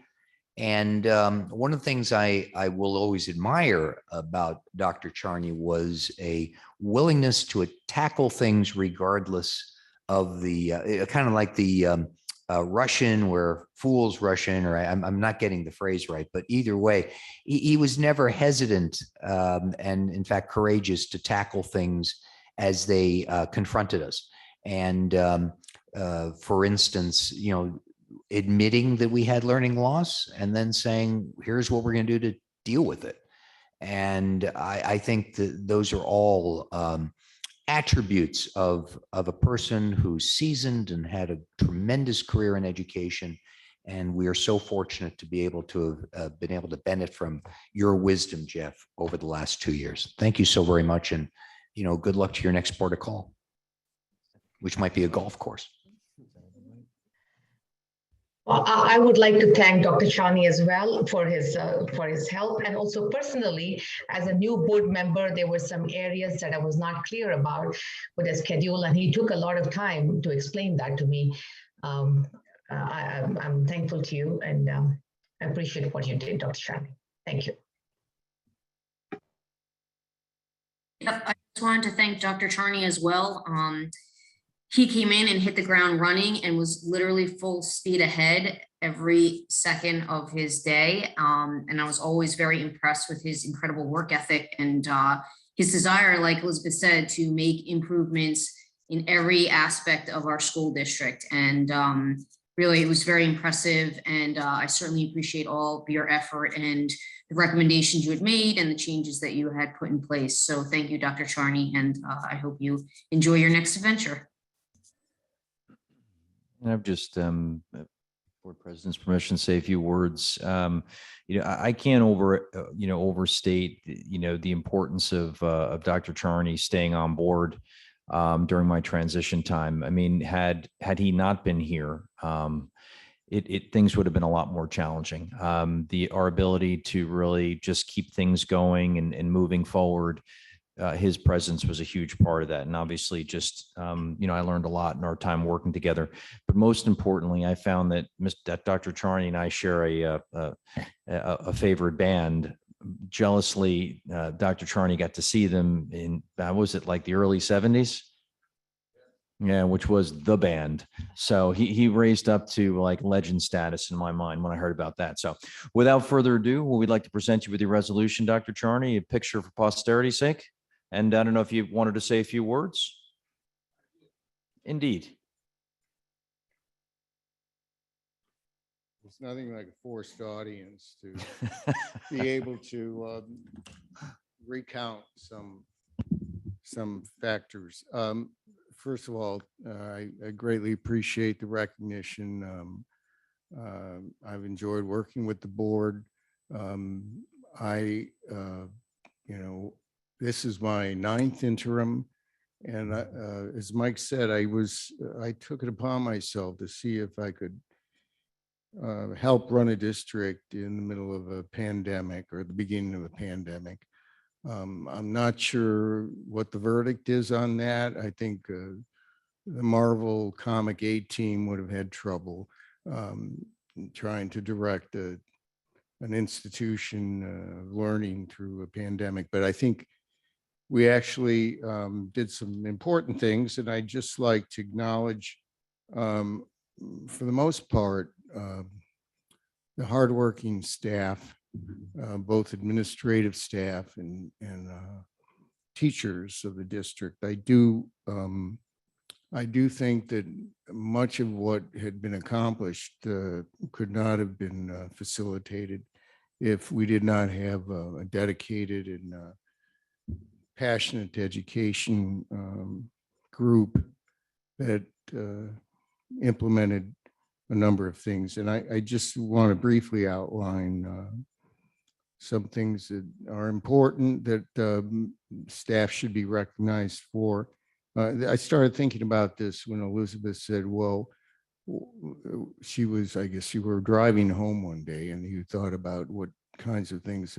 And one of the things I will always admire about Dr. Charney was a willingness to tackle things regardless of the kind of like the Russian where fools rush in, or I'm not getting the phrase right, but either way, he was never hesitant and in fact courageous to tackle things as they confronted us. And for instance, you know, admitting that we had learning loss and then saying, here's what we're going to do to deal with it. And I think that those are all attributes of a person who's seasoned and had a tremendous career in education. And we are so fortunate to be able to have been able to benefit from your wisdom, Jeff, over the last 2 years. Thank you so very much. And, you know, good luck to your next port of call, which might be a golf course. Well, I would like to thank Dr. Charney as well for his help, and also personally, as a new board member, there were some areas that I was not clear about with the schedule, and he took a lot of time to explain that to me. I'm thankful to you, and I appreciate what you did, Dr. Charney. Thank you. Yep, I just wanted to thank Dr. Charney as well. He came in and hit the ground running and was literally full speed ahead every second of his day. And I was always very impressed with his incredible work ethic and his desire, like Elizabeth said, to make improvements in every aspect of our school district. And really, it was very impressive. And I certainly appreciate all of your effort and the recommendations you had made and the changes that you had put in place. So thank you, Dr. Charney, and I hope you enjoy your next adventure. And I've just, board president's permission, say a few words. You know, I can't overstate, you know, the importance of Dr. Charney staying on board during my transition time. I mean, had he not been here, things would have been a lot more challenging. Our ability to really just keep things going and moving forward. His presence was a huge part of that. And obviously just, you know, I learned a lot in our time working together, but most importantly, I found that Dr. Charney and I share a favorite band. Jealously, Dr. Charney got to see them in, was it like the early 70s? Yeah, which was the band. So he raised up to like legend status in my mind when I heard about that. So without further ado, we'd like to present you with your resolution, Dr. Charney, a picture for posterity's sake. And I don't know if you wanted to say a few words. Indeed. It's nothing like a forced audience to be able to recount some factors. First of all, I greatly appreciate the recognition. I've enjoyed working with the board. This is my 9th interim, and as Mike said, I took it upon myself to see if I could help run a district in the middle of a pandemic or the beginning of a pandemic. I'm not sure what the verdict is on that. I think the Marvel Comic A-Team would have had trouble trying to direct an institution of learning through a pandemic, but I think we actually did some important things, and I'd just like to acknowledge, for the most part, the hardworking staff, both administrative staff and teachers of the district. I do think that much of what had been accomplished could not have been facilitated if we did not have a dedicated and passionate education group that implemented a number of things. And I just want to briefly outline some things that are important that staff should be recognized for. I started thinking about this when Elizabeth said, well, I guess you were driving home one day and you thought about what kinds of things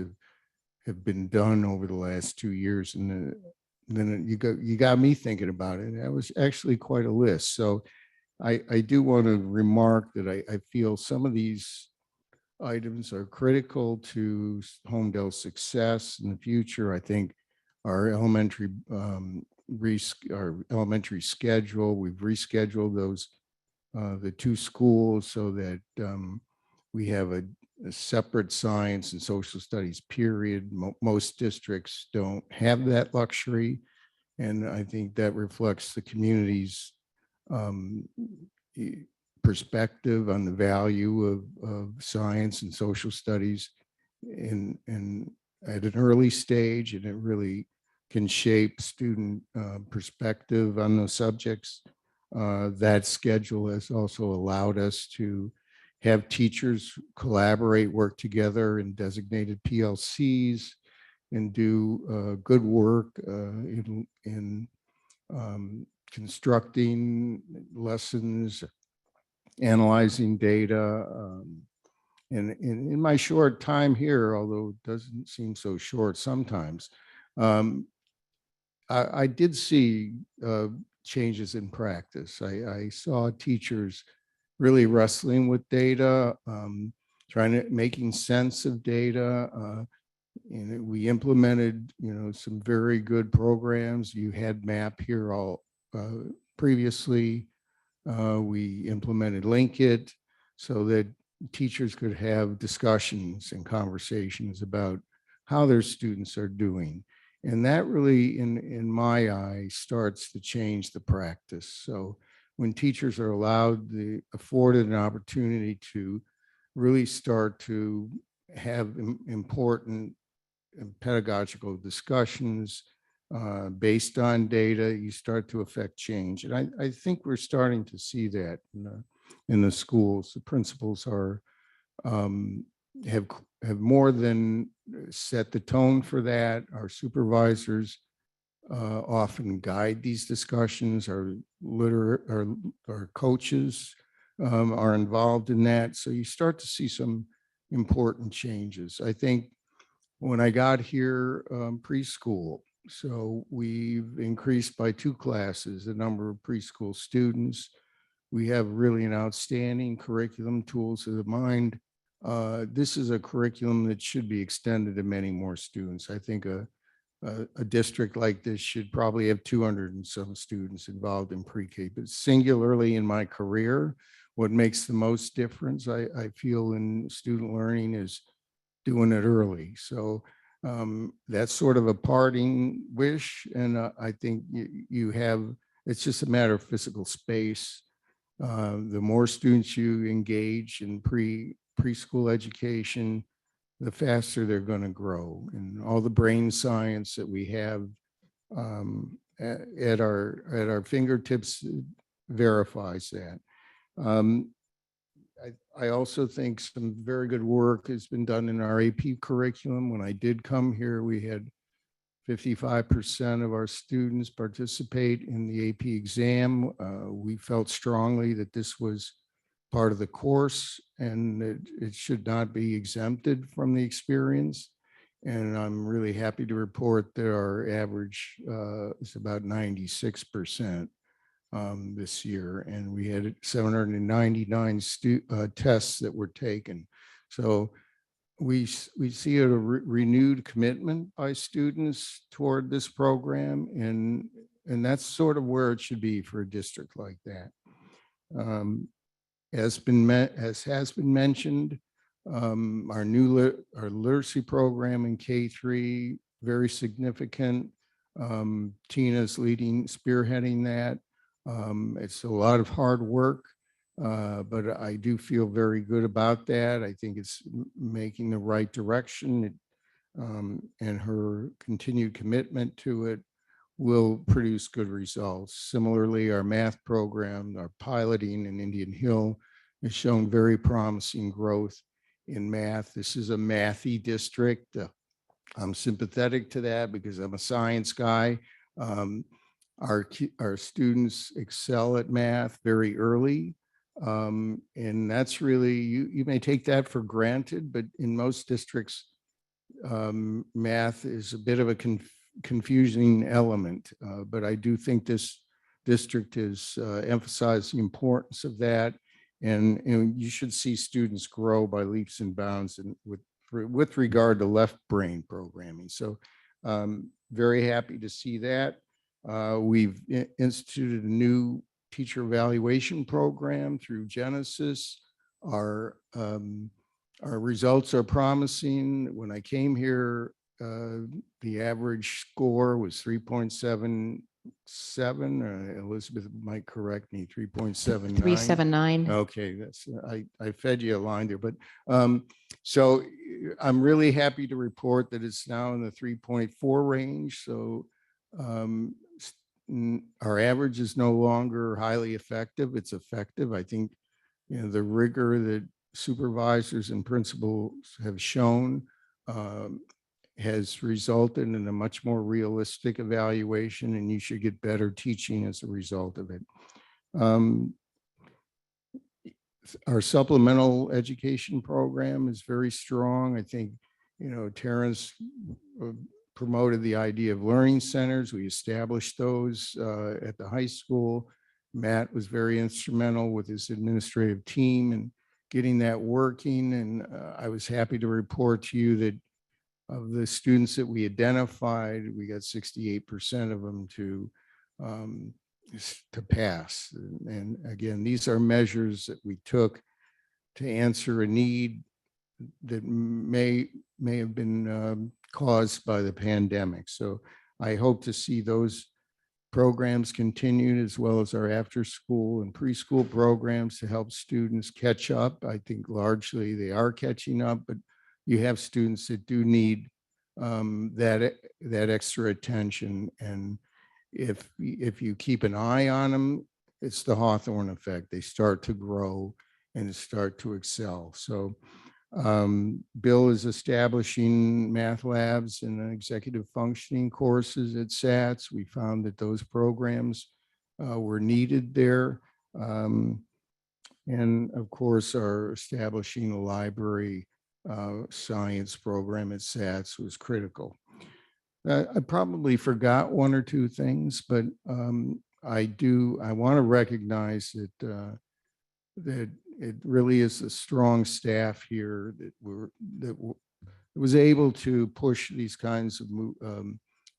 have been done over the last 2 years. And then you got me thinking about it. That was actually quite a list. So I do want to remark that I feel some of these items are critical to Homedale's success in the future. I think our elementary our elementary schedule, we've rescheduled those the two schools so that we have a separate science and social studies period. Most districts don't have that luxury, and I think that reflects the community's perspective on the value of science and social studies in at an early stage, and it really can shape student perspective on those subjects. That schedule has also allowed us to have teachers collaborate, work together in designated PLCs, and do good work in constructing lessons, analyzing data. And in my short time here, although it doesn't seem so short sometimes, I did see changes in practice. I saw teachers really wrestling with data, making sense of data. And we implemented, some very good programs. You had MAP here all previously. We implemented Linkit so that teachers could have discussions and conversations about how their students are doing. And that really, in my eye, starts to change the practice. So when teachers are afforded an opportunity to really start to have important pedagogical discussions based on data, you start to affect change. And I think we're starting to see that in the schools. The principals are have more than set the tone for that. Our supervisors often guide these discussions. Our coaches are involved in that. So you start to see some important changes. I think when I got here, preschool, so we've increased by 2 classes the number of preschool students. We have really an outstanding curriculum, Tools of the Mind. This is a curriculum that should be extended to many more students. I think a district like this should probably have 200 and some students involved in pre-K, but singularly in my career, what makes the most difference, I feel, in student learning is doing it early. So that's sort of a parting wish. And I think you have, it's just a matter of physical space. The more students you engage in preschool education, the faster they're going to grow. And all the brain science that we have at our fingertips verifies that. I also think some very good work has been done in our AP curriculum. When I did come here, we had 55% of our students participate in the AP exam. We felt strongly that this was part of the course and that it should not be exempted from the experience. And I'm really happy to report that our average is about 96%. This year, and we had 799 tests that were taken. So we see a renewed commitment by students toward this program, and that's sort of where it should be for a district like that. As has been mentioned, our literacy program in K3, very significant. Tina's spearheading that. It's a lot of hard work, but I do feel very good about that. I think it's making the right direction, and her continued commitment to it will produce good results. Similarly, our math program, our piloting in Indian Hill has shown very promising growth in math. This is a mathy district. I'm sympathetic to that because I'm a science guy. Our students excel at math very early. And that's really, you may take that for granted, but in most districts, math is a bit of a confusing element, but I do think this district has emphasized the importance of that. And you should see students grow by leaps and bounds and with regard to left brain programming. So very happy to see that. We've instituted a new teacher evaluation program through Genesis. Our results are promising. When I came here, the average score was 3.77. Elizabeth might correct me, 3.79. 379. Okay, that's, I fed you a line there, but so I'm really happy to report that it's now in the 3.4 range. So our average is no longer highly effective. It's effective. I think, you know, the rigor that supervisors and principals have shown has resulted in a much more realistic evaluation, and you should get better teaching as a result of it. Our supplemental education program is very strong. I think, you know, Terrence promoted the idea of learning centers. We established those at the high school. Matt was very instrumental with his administrative team and getting that working. And I was happy to report to you that of the students that we identified, we got 68% of them to pass. And again, these are measures that we took to answer a need that may have been caused by the pandemic. So I hope to see those programs continued, as well as our after school and preschool programs to help students catch up. I think largely they are catching up, but you have students that do need that extra attention. And if you keep an eye on them, it's the Hawthorne effect. They start to grow and start to excel. So Bill is establishing math labs and executive functioning courses at SATS. We found that those programs were needed there. And of course, are establishing a library science program at SATS was critical. I probably forgot one or two things, but I want to recognize that that it really is a strong staff here that was able to push these kinds of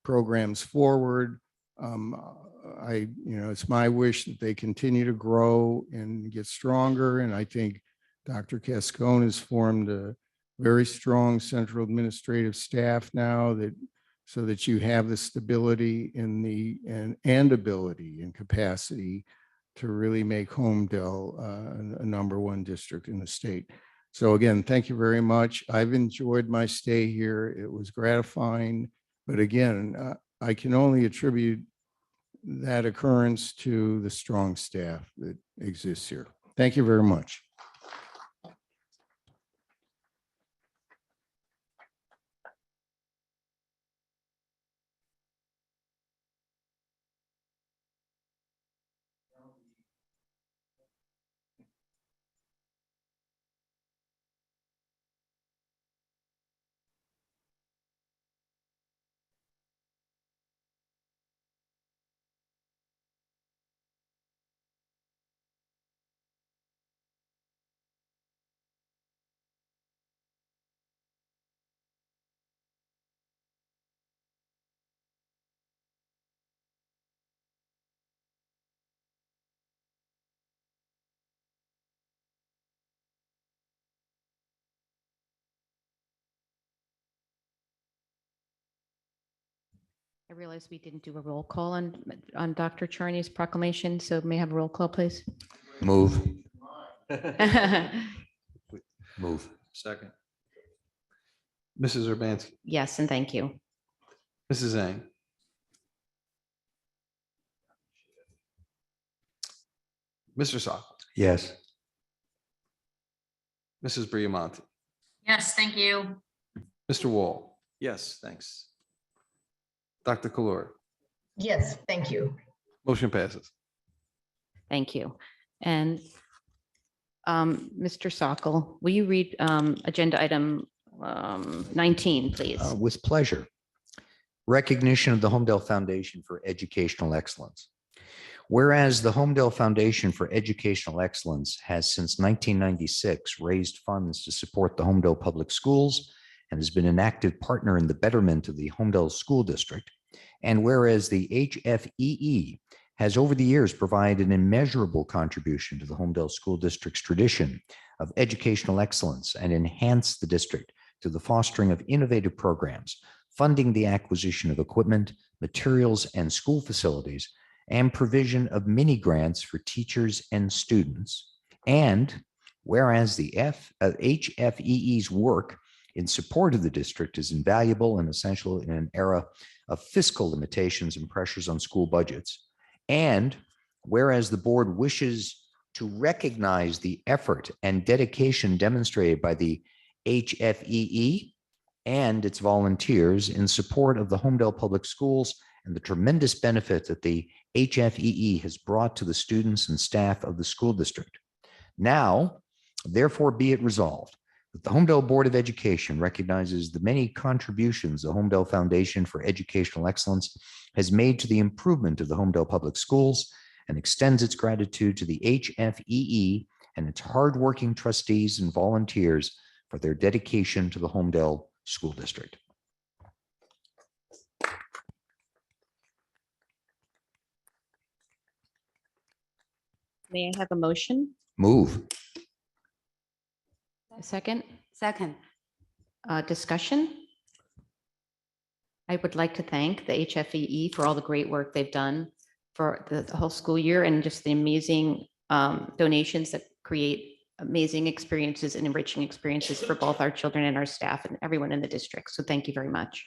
programs forward. It's my wish that they continue to grow and get stronger. And I think Dr. Cascone has formed a very strong central administrative staff now, so that you have the stability and ability and capacity to really make Homedale a #1 district in the state. So again, thank you very much. I've enjoyed my stay here. It was gratifying, but again, I can only attribute that occurrence to the strong staff that exists here. Thank you very much. I realize we didn't do a roll call on Dr. Charney's proclamation, so may I have a roll call, please? Move. Move. Second. Mrs. Urbanski, Yes, and thank you. Mrs. Zhang, Mr. Sokol, Yes. Mrs. Briamonte, Yes, thank you. Mr. Wall, Yes, thanks. Dr. Kalura. Yes, thank you. Motion passes. Thank you. And Mr. Sokol, will you read agenda item 19, please? With pleasure. Recognition of the Homedale Foundation for Educational Excellence. Whereas the Homedale Foundation for Educational Excellence has since 1996 raised funds to support the Homedale Public Schools and has been an active partner in the betterment of the Homedale School District. And whereas the HFEE has over the years provided an immeasurable contribution to the Homedale School District's tradition of educational excellence and enhanced the district through the fostering of innovative programs, funding the acquisition of equipment, materials, and school facilities, and provision of mini grants for teachers and students. And whereas the HFEE's work in support of the district is invaluable and essential in an era of fiscal limitations and pressures on school budgets. And whereas the board wishes to recognize the effort and dedication demonstrated by the HFEE and its volunteers in support of the Homedale Public Schools and the tremendous benefit that the HFEE has brought to the students and staff of the school district. Now, therefore be it resolved that the Homedale Board of Education recognizes the many contributions the Homedale Foundation for Educational Excellence has made to the improvement of the Homedale Public Schools and extends its gratitude to the HFEE and its hardworking trustees and volunteers for their dedication to the Homedale School District. May I have a motion? Move. A second? Second. Discussion? I would like to thank the HFEE for all the great work they've done for the whole school year and just the amazing donations that create amazing experiences and enriching experiences for both our children and our staff and everyone in the district. So thank you very much.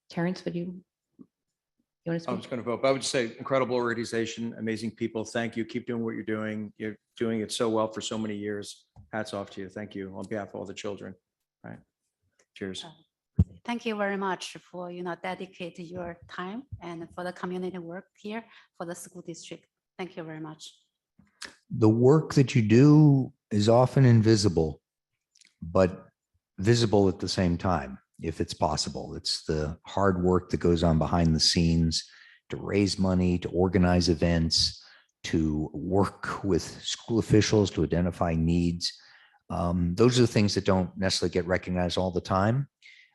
Terrence, would you want to I'm speak? just going to vote, but I would just say incredible organization, amazing people. Thank you. Keep doing what you're doing. You're doing it so well for so many years. Hats off to you. Thank you on behalf of all the children. All right. Cheers. Thank you very much for, dedicate your time and for the community work here for the school district. Thank you very much. The work that you do is often invisible, but visible at the same time, if it's possible. It's the hard work that goes on behind the scenes to raise money, to organize events, to work with school officials to identify needs. Those are the things that don't necessarily get recognized all the time,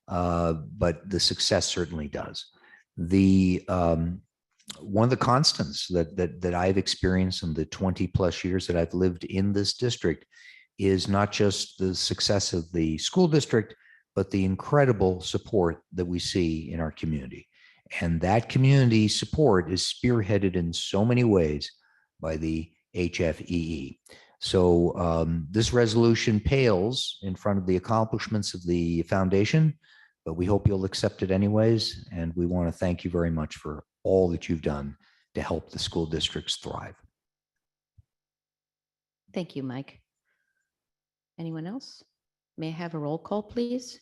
but the success certainly does. One of the constants that I've experienced in the 20 plus years that I've lived in this district is not just the success of the school district, but the incredible support that we see in our community. And that community support is spearheaded in so many ways by the HFEE. So this resolution pales in front of the accomplishments of the foundation, but we hope you'll accept it anyways. And we want to thank you very much for all that you've done to help the school districts thrive. Thank you, Mike. Anyone else? May I have a roll call, please?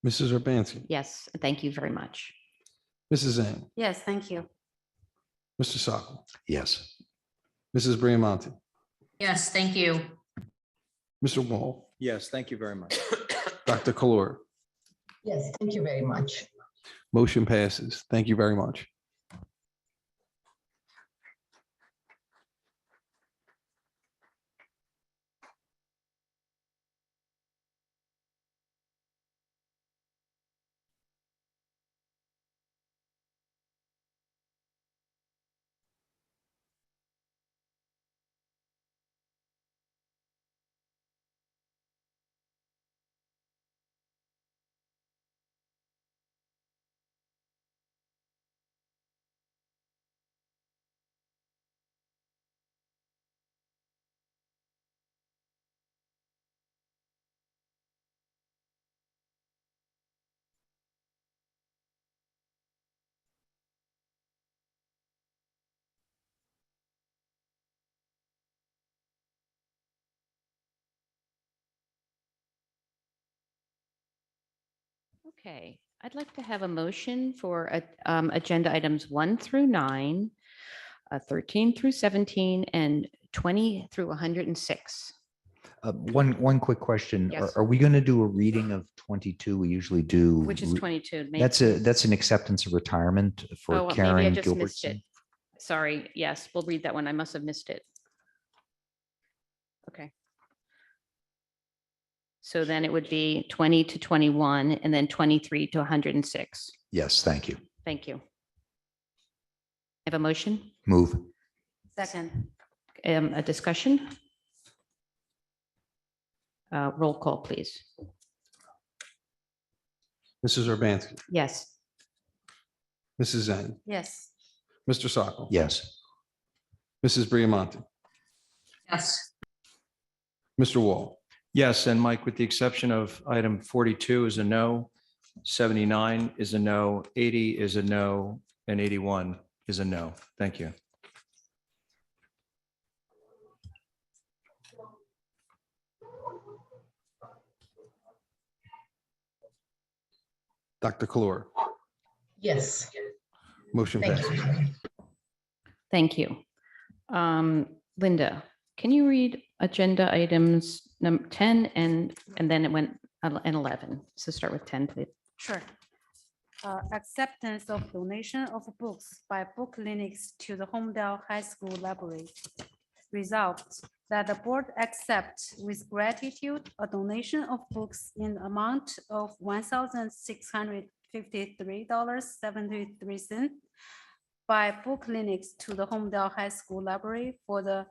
Mrs. Urbanski, Yes, thank you very much. Mrs. Zhang, Yes, thank you. Mr. Sokol, Yes. Mrs. Briamonte, Yes, thank you. Mr. Wall, Yes, thank you very much. Dr. Kalor. Yes, thank you very much. Motion passes. Thank you very much. Okay, I'd like to have a motion for agenda items 1 through 9, 13 through 17, and 20 through 106. One quick question. Yes. Are we going to do a reading of 22? We usually do. Which is 22. May- That's an acceptance of retirement Oh, for maybe I Karen just missed it. Gilbertson. Sorry. Yes, we'll read that one. I must have missed it. Okay. So then it would be 20 to 21 and then 23 to 106. Yes, thank you. Thank you. Have a motion, Move. Second, a discussion? Roll call, please. Mrs. Urbanski, Yes. Mrs. Zhang, yes. Mr. Sokol. Yes. Mrs. Bria Yes. Mr. Wall. Yes, and Mike, with the exception of item 42 is a no, 79 is a no, 80 is a no, and 81 is a no. Thank you. Dr. Kalor. Yes, Motion thank passes. you. Thank you. Linda, can you read agenda items number 10 and then it went and 11? So start with 10, please. Sure. Acceptance of donation of books by book clinics to the Homedale High School Library. Resolved that the board accept with gratitude a donation of books in amount of $1,653.73 by book clinics to the Homedale High School Library for the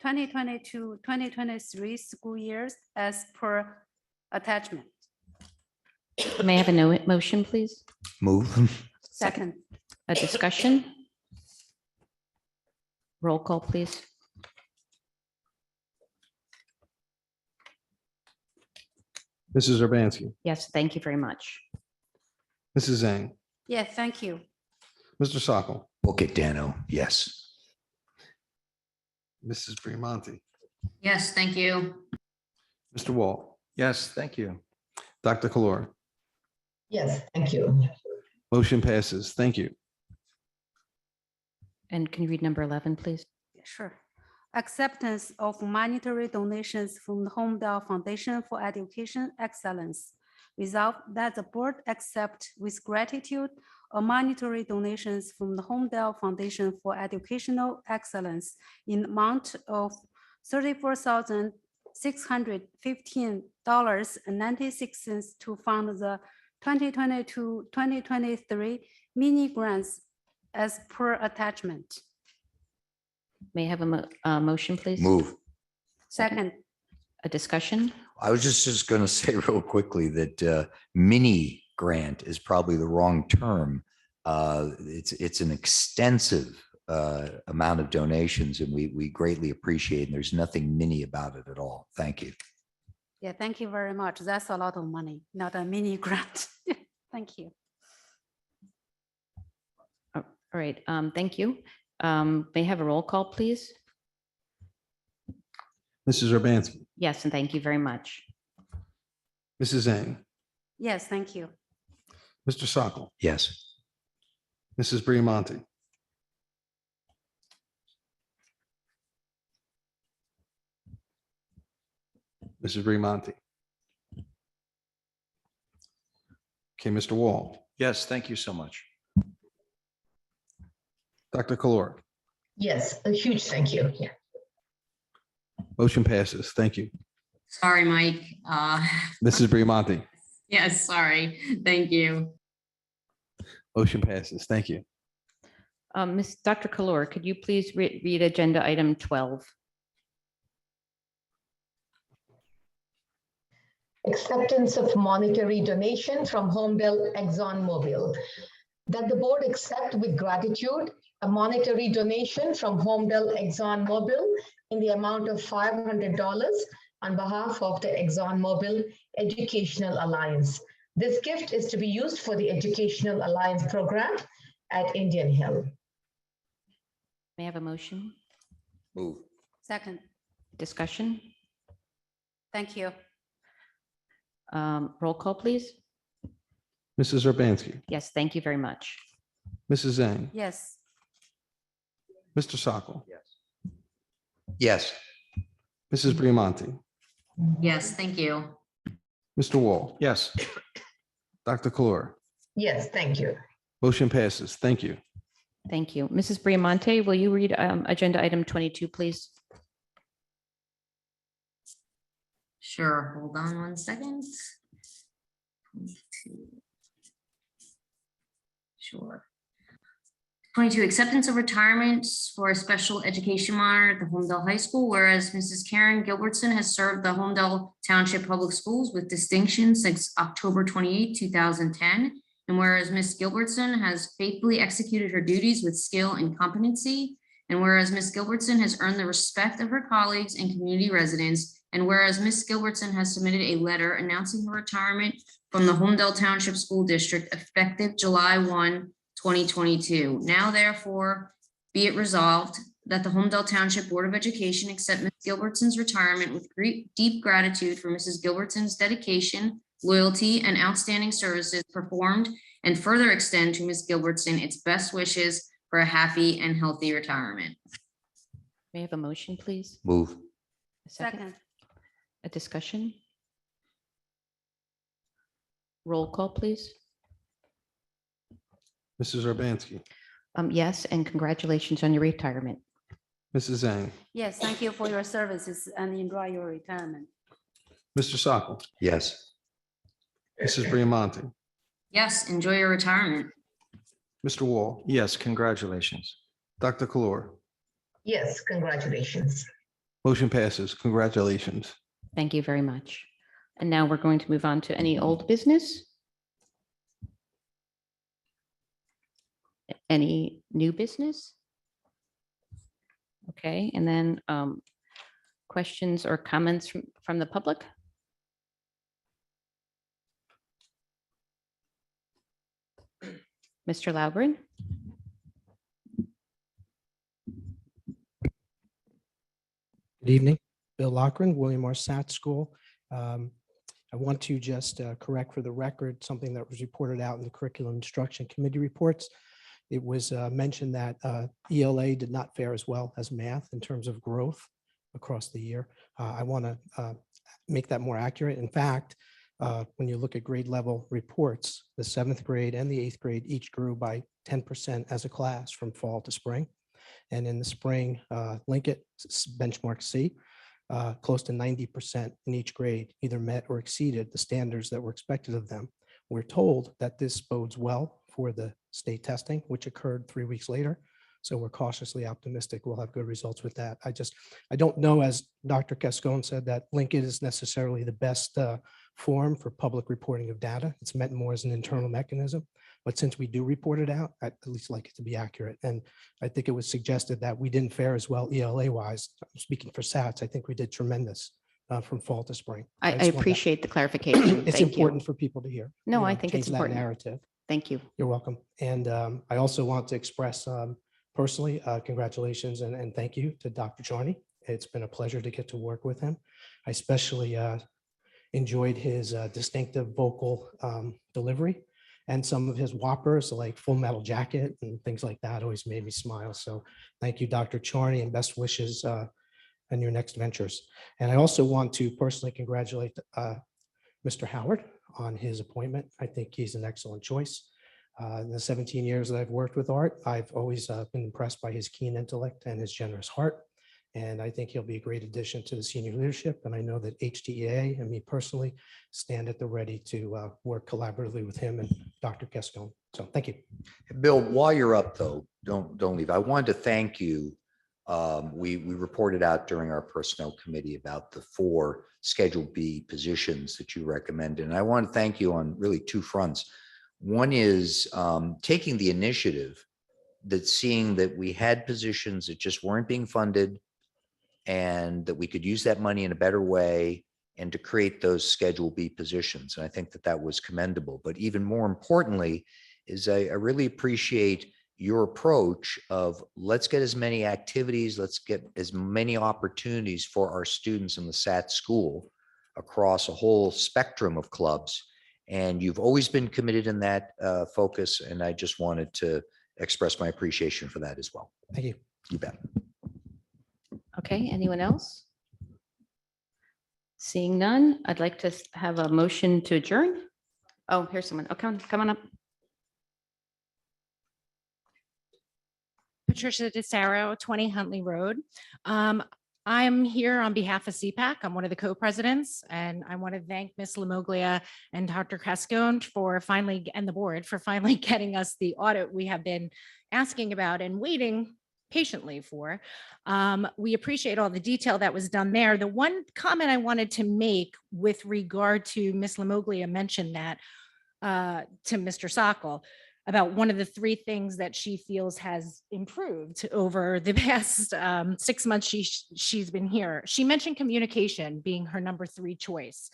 2022-2023 school years as per attachment. May I have a motion, please? Move. Second, A discussion? Roll call, please. Mrs. Urbanski, Yes, thank you very much. Mrs. Zhang, yeah, thank you. Mr. Sokol, Book it, Dano. Yes. Mrs. Bria Yes, thank you. Mr. Wall, Yes, thank you. Dr. Kalor. Yes, thank you. Motion passes. Thank you. And can you read number 11, please? Sure. Acceptance of monetary donations from the Homedale Foundation for Education Excellence. Resolved that the board accept with gratitude a monetary donations from the Homedale Foundation for Educational Excellence in amount of $34,615.96 to fund the 2022-2023 mini grants as per attachment. May I have a motion, please? Move. Second, A discussion? I was just going to say real quickly that mini grant is probably the wrong term. It's an extensive amount of donations and we greatly appreciate, and there's nothing mini about it at all. Thank you. yeah, thank you very much. That's a lot of money, not a mini grant. Thank you. All right, thank you. May I have a roll call, please? Mrs. Urbanski, Yes, and thank you very much. Mrs. Zhang, Yes, thank you. Mr. Sokol, Yes. Mrs. Bria Mrs. Bria Okay, Mr. Wall, Yes, thank you so much. Dr. Kalor. Yes, a huge thank you. Yeah. Motion passes. Thank you. Sorry, Mike. Mrs. Bria Yes, sorry. Thank you. Motion passes. Thank you. Dr. Kalor, could you please read agenda item 12? Acceptance of monetary donation from Homedale ExxonMobil. That the board accept with gratitude a monetary donation from Homedale ExxonMobil in the amount of $500 on behalf of the ExxonMobil Educational Alliance. This gift is to be used for the Educational Alliance program at Indian Hill. May I have a motion? Move. Second, Discussion? thank you. Roll call, please. Mrs. Urbanski, Yes, thank you very much. Mrs. Zhang, Yes, Mr. Sokol, Yes. Mrs. Bria Yes, thank you. Mr. Wall, Yes. Dr. Clore. Yes, thank you. Motion passes. Thank you. Thank you. Mrs. Briamonte, will you read agenda item 22, please? Sure, hold on one second. Sure. 22, acceptance of retirements for a special education monitor at the Holmdel High School, whereas Mrs. Karen Gilbertson has served the Holmdel Township Public Schools with distinction since October 28, 2010. And whereas Ms. Gilbertson has faithfully executed her duties with skill and competency, and whereas Ms. Gilbertson has earned the respect of her colleagues and community residents, and whereas Ms. Gilbertson has submitted a letter announcing her retirement from the Holmdel Township School District effective July 1, 2022. Now therefore, be it resolved that the Holmdel Township Board of Education accept Ms. Gilbertson's retirement with deep gratitude for Mrs. Gilbertson's dedication, loyalty, and outstanding services performed, and further extend to Ms. Gilbertson its best wishes for a happy and healthy retirement. May I have a motion, please? Move. A second? Second. A discussion? Roll call, please. Mrs. Urbanski, Yes, and congratulations on your retirement. Mrs. Zhang, Yes, thank you for your services and enjoy your retirement. Mr. Sokol, Yes. Mrs. Briamonte, Yes, enjoy your retirement. Mr. Wall, Yes, congratulations. Dr. Clore. Yes, congratulations. Motion passes. Congratulations. Thank you very much. And now we're going to move on to any old business. Any new business? Okay, and then questions or comments from the public? Mr. Laugren? Good evening, Bill Lochran, William R. Sat School. I want to just correct for the record something that was reported out in the Curriculum Instruction Committee reports. It was mentioned that ELA did not fare as well as math in terms of growth across the year. I want to make that more accurate. In fact, when you look at grade level reports, the 7th grade and the 8th grade each grew by 10% as a class from fall to spring. And in the spring, Linkett benchmark C, close to 90% in each grade either met or exceeded the standards that were expected of them. We're told that this bodes well for the state testing, which occurred 3 weeks later. So we're cautiously optimistic we'll have good results with that. I don't know, as Dr. Cascone said, that Linkett is necessarily the best form for public reporting of data. It's meant more as an internal mechanism. But since we do report it out, I'd at least like it to be accurate. And I think it was suggested that we didn't fare as well ELA wise. Speaking for SATs, I think we did tremendous from fall to spring. I just want that- appreciate the clarification. It's Thank you. important for people to hear. No, you I know, think change it's that important. Narrative. Thank you. You're welcome. And I also want to express personally, congratulations and thank you to Dr. Charney. It's been a pleasure to get to work with him. I especially enjoyed his distinctive vocal delivery, and some of his whoppers like Full Metal Jacket and things like that always made me smile. So thank you, Dr. Charney, and best wishes in your next ventures. And I also want to personally congratulate Mr. Howard on his appointment. I think he's an excellent choice. In the 17 years that I've worked with Art, I've always been impressed by his keen intellect and his generous heart. And I think he'll be a great addition to the senior leadership. And I know that HTEA and me personally stand at the ready to work collaboratively with him and Dr. Cascone. So thank you. Bill, while you're up though, don't leave. I wanted to thank you. We reported out during our personnel committee about the 4 Schedule B positions that you recommended. And I want to thank you on really 2 fronts. One is taking the initiative that seeing that we had positions that just weren't being funded and that we could use that money in a better way and to create those Schedule B positions. And I think that that was commendable. But even more importantly is I really appreciate your approach of let's get as many activities, let's get as many opportunities for our students in the SAT school across a whole spectrum of clubs. And you've always been committed in that focus. And I just wanted to express my appreciation for that as well. Thank you. You bet. Okay, anyone else? Seeing none, I'd like to have a motion to adjourn. Oh, here's someone. Oh, come on up. Patricia DeSaro, 20 Huntley Road. I'm here on behalf of CPAC. I'm one of the co-presidents, and I want to thank Ms. Lamoglia and Dr. Cascone for finally, and the board for finally getting us the audit we have been asking about and waiting patiently for. We appreciate all the detail that was done there. The one comment I wanted to make with regard to Ms. Lamoglia mentioned that to Mr. Sokol about one of the three things that she feels has improved over the past 6 months she's been here. She mentioned communication being her number 3 choice.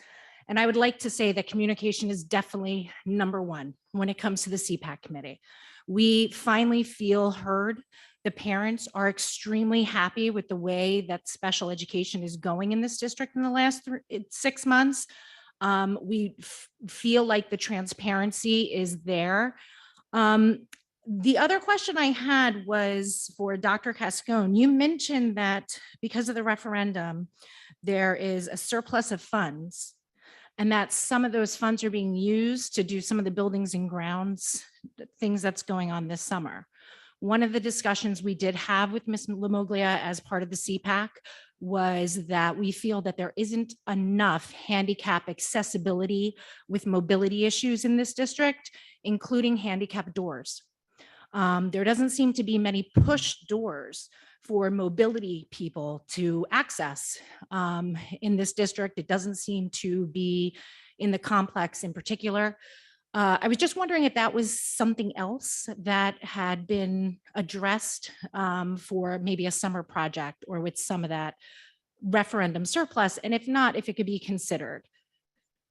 And I would like to say that communication is definitely number 1 when it comes to the CPAC committee. We finally feel heard. The parents are extremely happy with the way that special education is going in this district in the last 6 months. We feel like the transparency is there. The other question I had was for Dr. Cascone. You mentioned that because of the referendum, there is a surplus of funds and that some of those funds are being used to do some of the buildings and grounds, things that's going on this summer. One of the discussions we did have with Ms. Lamoglia as part of the CPAC was that we feel that there isn't enough handicap accessibility with mobility issues in this district, including handicap doors. There doesn't seem to be many push doors for mobility people to access in this district. It doesn't seem to be in the complex in particular. I was just wondering if that was something else that had been addressed for maybe a summer project or with some of that referendum surplus. And if not, if it could be considered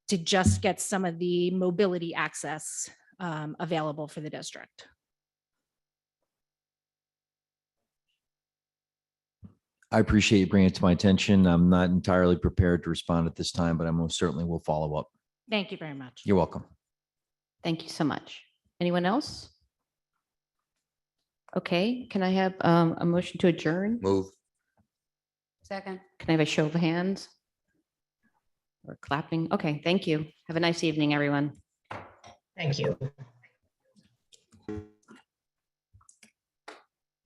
to just get some of the mobility access available for the district. I appreciate you bringing it to my attention. I'm not entirely prepared to respond at this time, but I most certainly will follow up. Thank you very much. You're welcome. Thank you so much. Anyone else? Okay, can I have a motion to adjourn? Move. Second. Can I have a show of hands? Or clapping? Okay, thank you. Have a nice evening, everyone. Thank you.